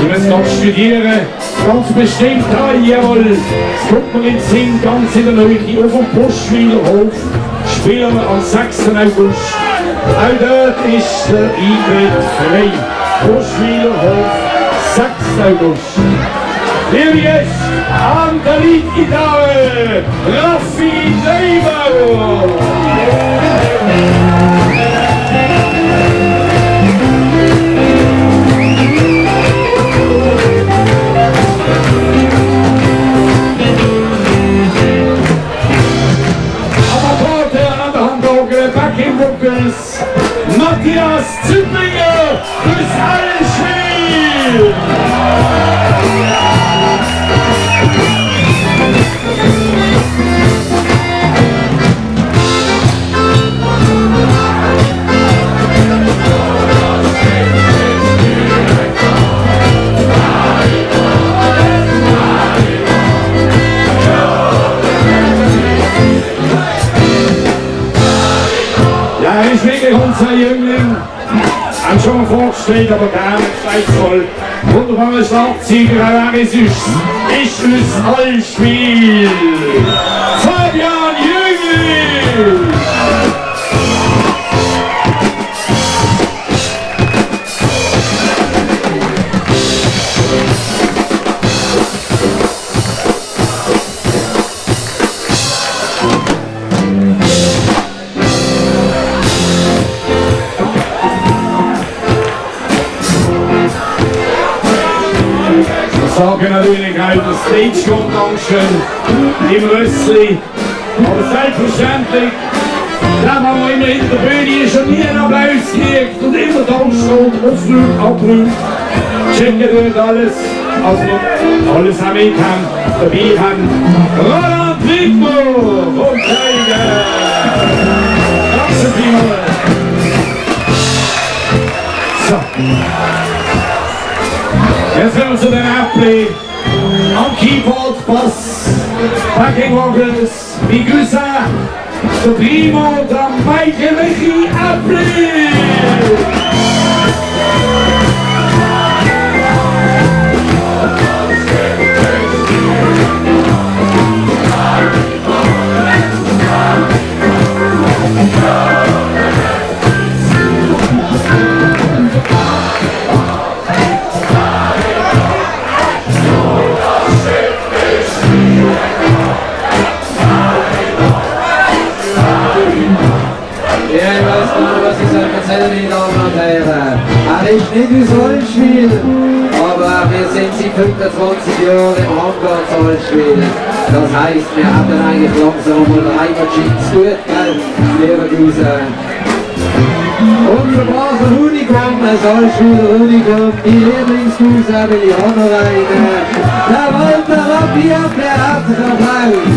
[SPEAKER 2] Ich muss noch studieren, ganz bestimmt, jawohl. Es kommt mir in den Sinn, ganz in der Nähe, auf dem Buschwiler Hof, spielen wir am 6. August. Auch dort ist der Eintritt frei. Buschwiler Hof, 6. August. Liebe Gäste, an der Leadgitarre, Raffi Neubauer. An der Handorgel, Backing Vocals, Matthias Züppinger, bis Allschwil. Ja, er ist wirklich unser Jüngling. Haben schon mal vorgestellt, aber gerne voll. Wunderbarer Schlagzeuger, wer ist es? Ist uns Allschwil. Fabian Jüngling! Sagen natürlich auch das Stage kommt ganz schön im Rössli. Aber selbstverständlich, da haben wir immer in der Bühne schon nie einen Applaus gekriegt und immer da steht, Auflug, Abruf. Checken dort alles, also alles haben wir dabei haben. Roland Wittmer vom Zeiger. Danke vielmals. So. Schäffli, am Keyboard, Bass, Backing Vocals, mein Cousin, der Primo, der Michael Michi Appli.
[SPEAKER 3] Meine Damen und Herren, er ist nicht aus Holzschwil, aber wir sind seit 25 Jahren im Hangar zu Holzschwil. Das heisst, wir haben eigentlich langsam mal den Heimatschutz gut, gell, liebe Cousin. Unser braver Unicorn, ein Holzschwiler Unicorn, die Lieblingscousin will ich auch noch einen. Der Walter Rappier, der herzlichen Applaus.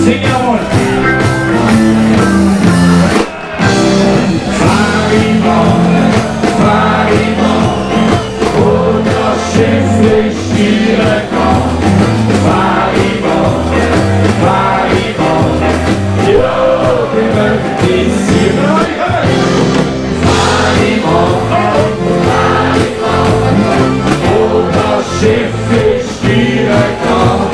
[SPEAKER 2] Signor! Farima, und das Schiff ist wieder gekommen. Farima, ja, wir möchten sie bleiben. Farima, und das Schiff ist wieder gekommen.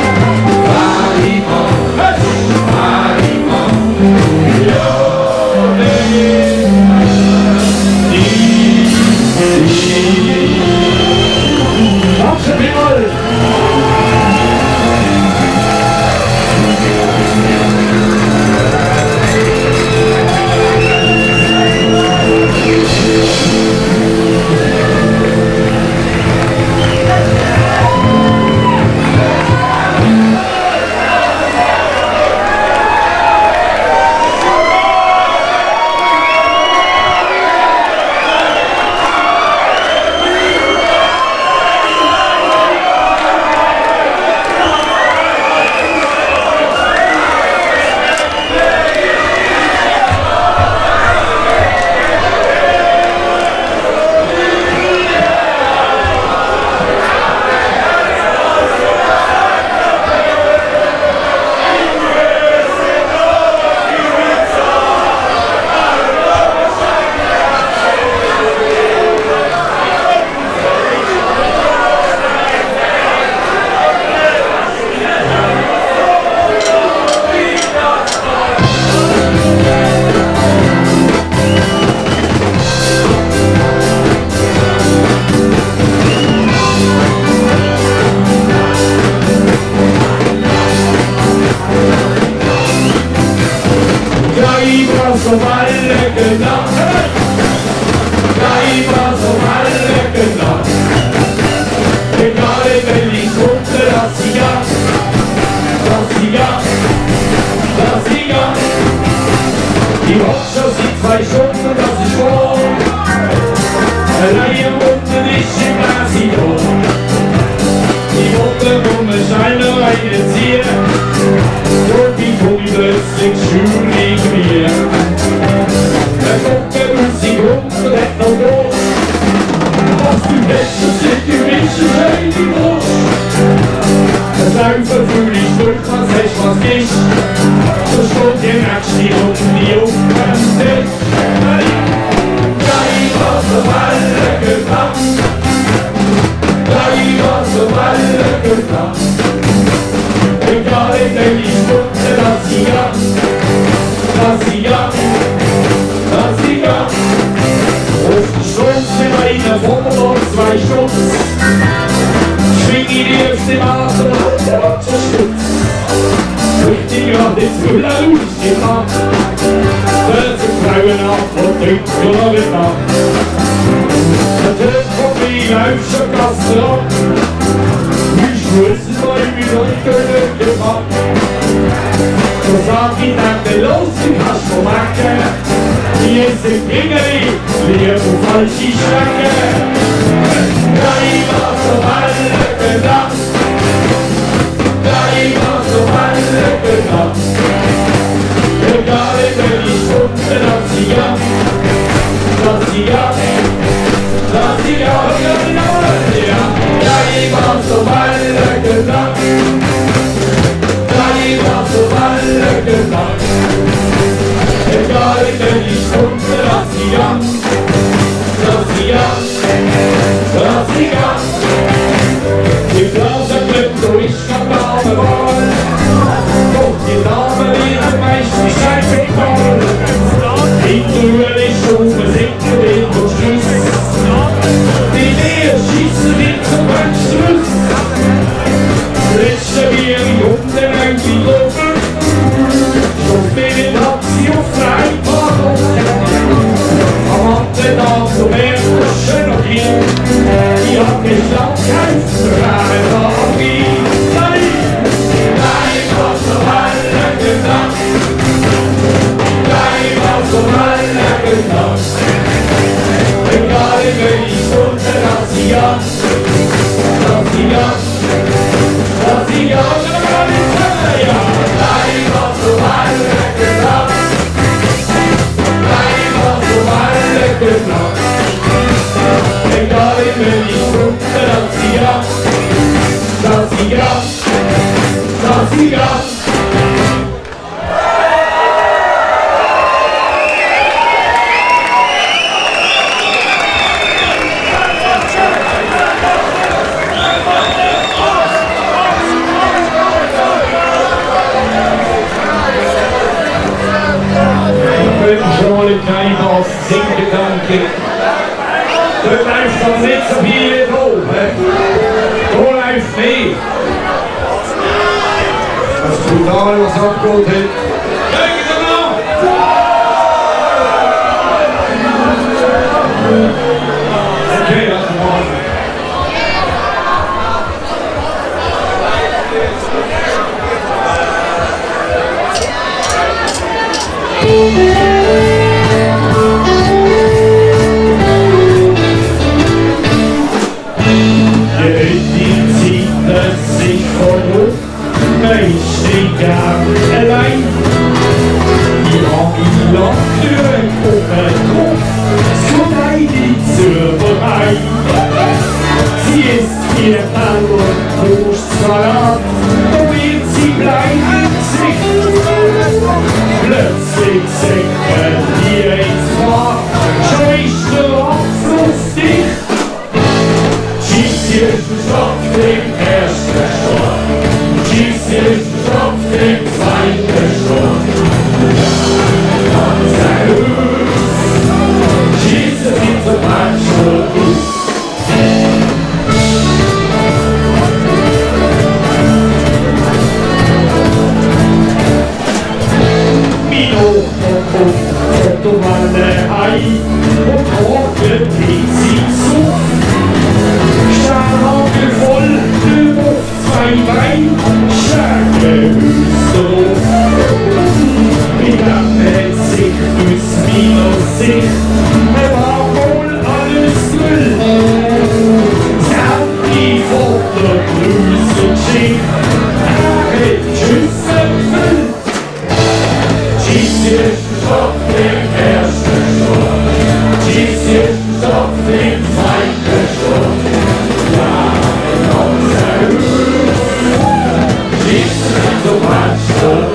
[SPEAKER 2] Die Hochschau sieht 2 Stunden, das ist vor. Reihe unten ist im Brasilien. Die Mutter vom Scheiner eine ziehen. Und die kommt plötzlich schön neben mir. Der Doktor muss sich runter, der hat noch los. Was du hättest, sind die Menschen schön die Brust. Das Läufer fühl ich durch, was hast, was nicht. So steht die nächste Runde, die Umfände. Gleich was auf alle gebracht. Gleich was auf alle gebracht. Egal in welche Stunde, dass ich ja. Auf die Straße einer Vorder 2 Stunden. Schwing ich die erste Maße und der Wasserstütz. Richtig grad ins Müller rausgefahren. Hört sich Frauen ab und drückt Glaube nach. Der Tod von mir läuft schon Gasse ab. Wie Schwurzen war ich wieder in Köln gemacht. So sag ich dann, los, du kannst vom Acker. Hier sind Pingeli, wir auf falsche Strecke. Gleich was auf alle gedacht. Dreimal so alle gedacht. Dreimal so alle gedacht. Egal in die Stunde, dass sie an, dass sie an, dass sie an. Die Blase bleibt durch am Namenwahl. Und die Namen ihrer Meisterscheit bekommen. Die Trühe Stufe sinken in den Schluss. Die Nähe schießen in zum Anschluss. Letzte wir die Hunde rein die Luft. Schon binnen hat sie auf Freitag. Am anderen Tag so mehr schön noch hin. Die hat geschlagen, kein Freitag. Nein, was so alle gedacht. Nein, was so alle gedacht. Egal in welche Stunde, dass sie an, dass sie an, dass sie an, ja. Nein, was so alle gedacht. Nein, was so alle gedacht. Egal in welche Stunde, dass sie an, dass sie an, dass sie an. Kein aus Singgedanken. Du bleibst doch nicht so viel da. Du bleibst nicht. Das ist brutal, was abgeholt hat. Denken Sie mal! Okay, das ist mal. Allein, die Hobby läuft durch den Kopf, so leid die Zürberei. Sie ist wie ein Ball und Wurstsalat, da wird sie bleib im Gesicht. Plötzlich sinken hier ins Bad, schon ist der Abfluss dicht. Schieß ihr verstopft im ersten Stock, schieß ihr verstopft im zweiten Stock. Schieß es in zum Anschluss. Min Hochmond kommt alle heim und kocht sie so. Scharhagel voll, auf zwei Bein, Stärke so. Wie lange sich aus meiner Sicht, war wohl alles Müll. Sagt die Vordergrüße Schicht, hat Schüsse gefüllt. Schieß ihr Stopp im ersten Stock, schieß ihr Stopp im zweiten Stock. Ja, unser schieß so manchmal.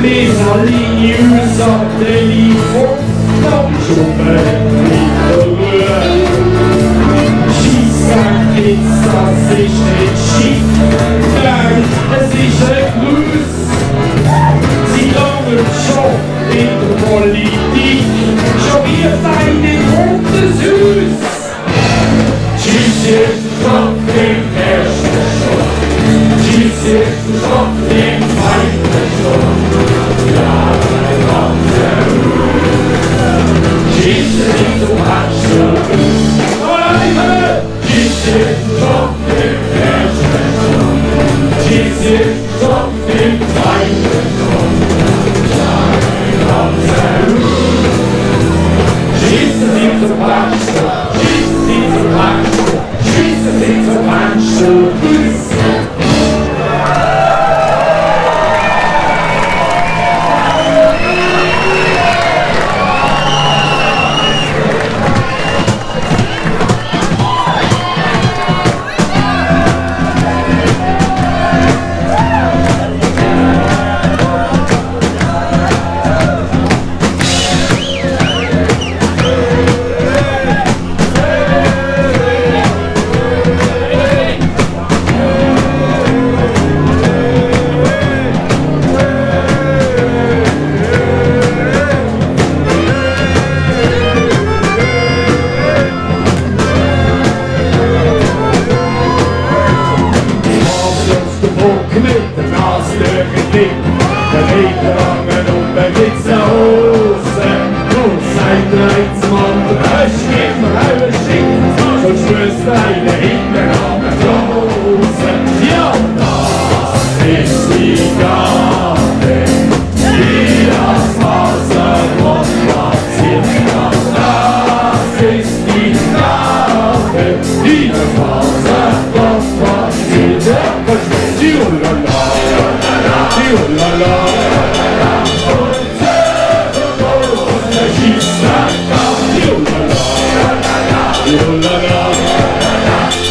[SPEAKER 2] Les alignés sortent des livres dans le journal Schieß sagt jetzt, das ist nicht schick, nein, es ist ein Grüß. Sie langen schon in der Politik, schon wir beide roten Süß. Schieß jetzt auf den ersten Stock, schieß jetzt auf den zweiten Stock. Ja, kommt der schieß jetzt zum Anschluss. Schieß jetzt auf den ersten Stock, schieß jetzt auf den zweiten Stock. Lederangen und eine Glitzerhose. Und sagt eins Mann, das ist immer ein Schick, sonst müsst eine hinten an der Dose. Ja, das ist die Gabe, die das Wasser platziert. Das ist die Gabe, die das Wasser platziert. Tiulala, tiulala, und der schießt nach Gas. Tiulala, tiulala,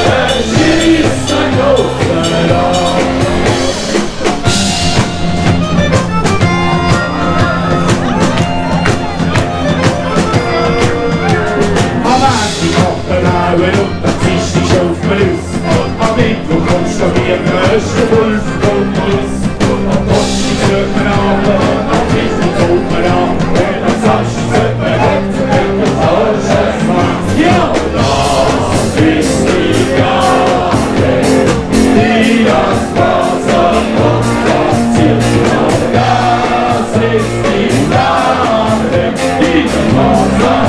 [SPEAKER 2] der schießt nach Gas. Avanti, Koppenhauen und dann ziehst du dich auf mir aus. Am Mittwoch kommst du mir den ersten Wolf von uns. Am Donnerstag sollte man runter, am Dienstag kommt man an. Und am Samstag sollte man runter, wenn man falsches macht. Ja, das ist die Gabe, die das Wasser platziert. Das ist die Gabe, die das Wasser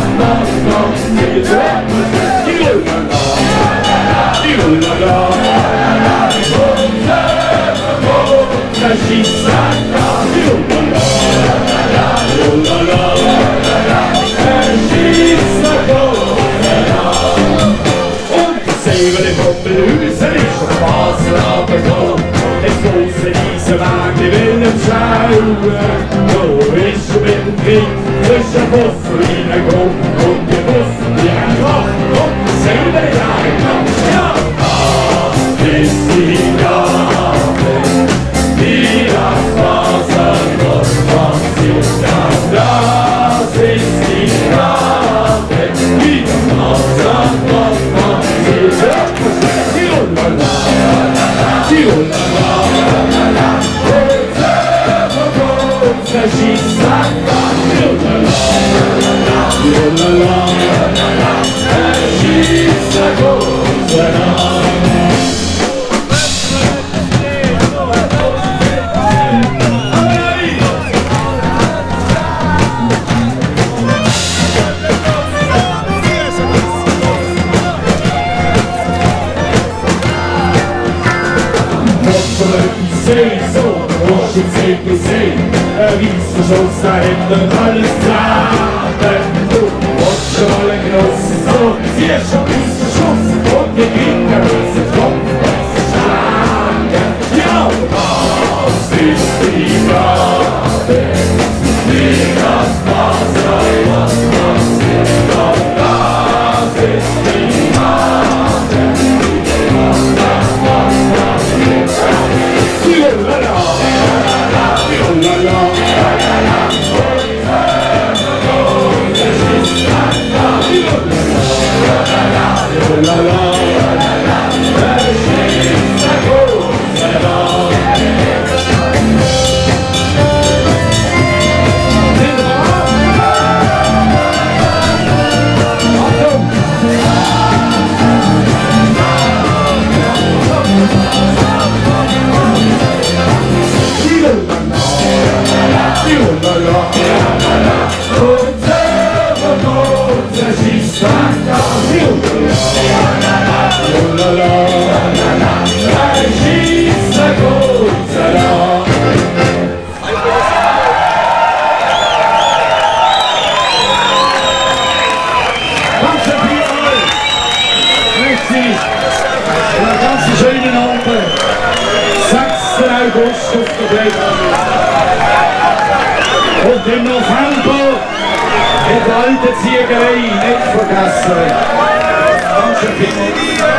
[SPEAKER 2] platziert. Tiulala, der schießt nach Gas. Tiulala, der schießt nach Gas. Und das Säbel vom Blüsen ist auf Basel runtergekommen. Das große Eisenwagen, die will nicht schauen. Da ist schon wieder ein Krieg zwischen Fossilien und die Bussen, die haben Kraft und das Säbel in eine Kraft. Ja, das ist die Gabe, die das Wasser platziert. Ja, das ist die Gabe, die das Wasser platziert. Tiulala, tiulala, und der schießt nach Gas. Tiulala, tiulala, der schießt nach Gas. Weissverschluss, da hinten alles zusammen. Du willst schon mal einen Genuss, so ziehst schon Weissverschluss und die Kinder müssen Kopf schlagen. Ja, das ist die Gabe, die das Wasser platziert. Ja, das ist die Gabe, die das Wasser platziert. Tiulala, tiulala. Und im November in der alten Ziegerei nicht vergessen. Danke vielmals.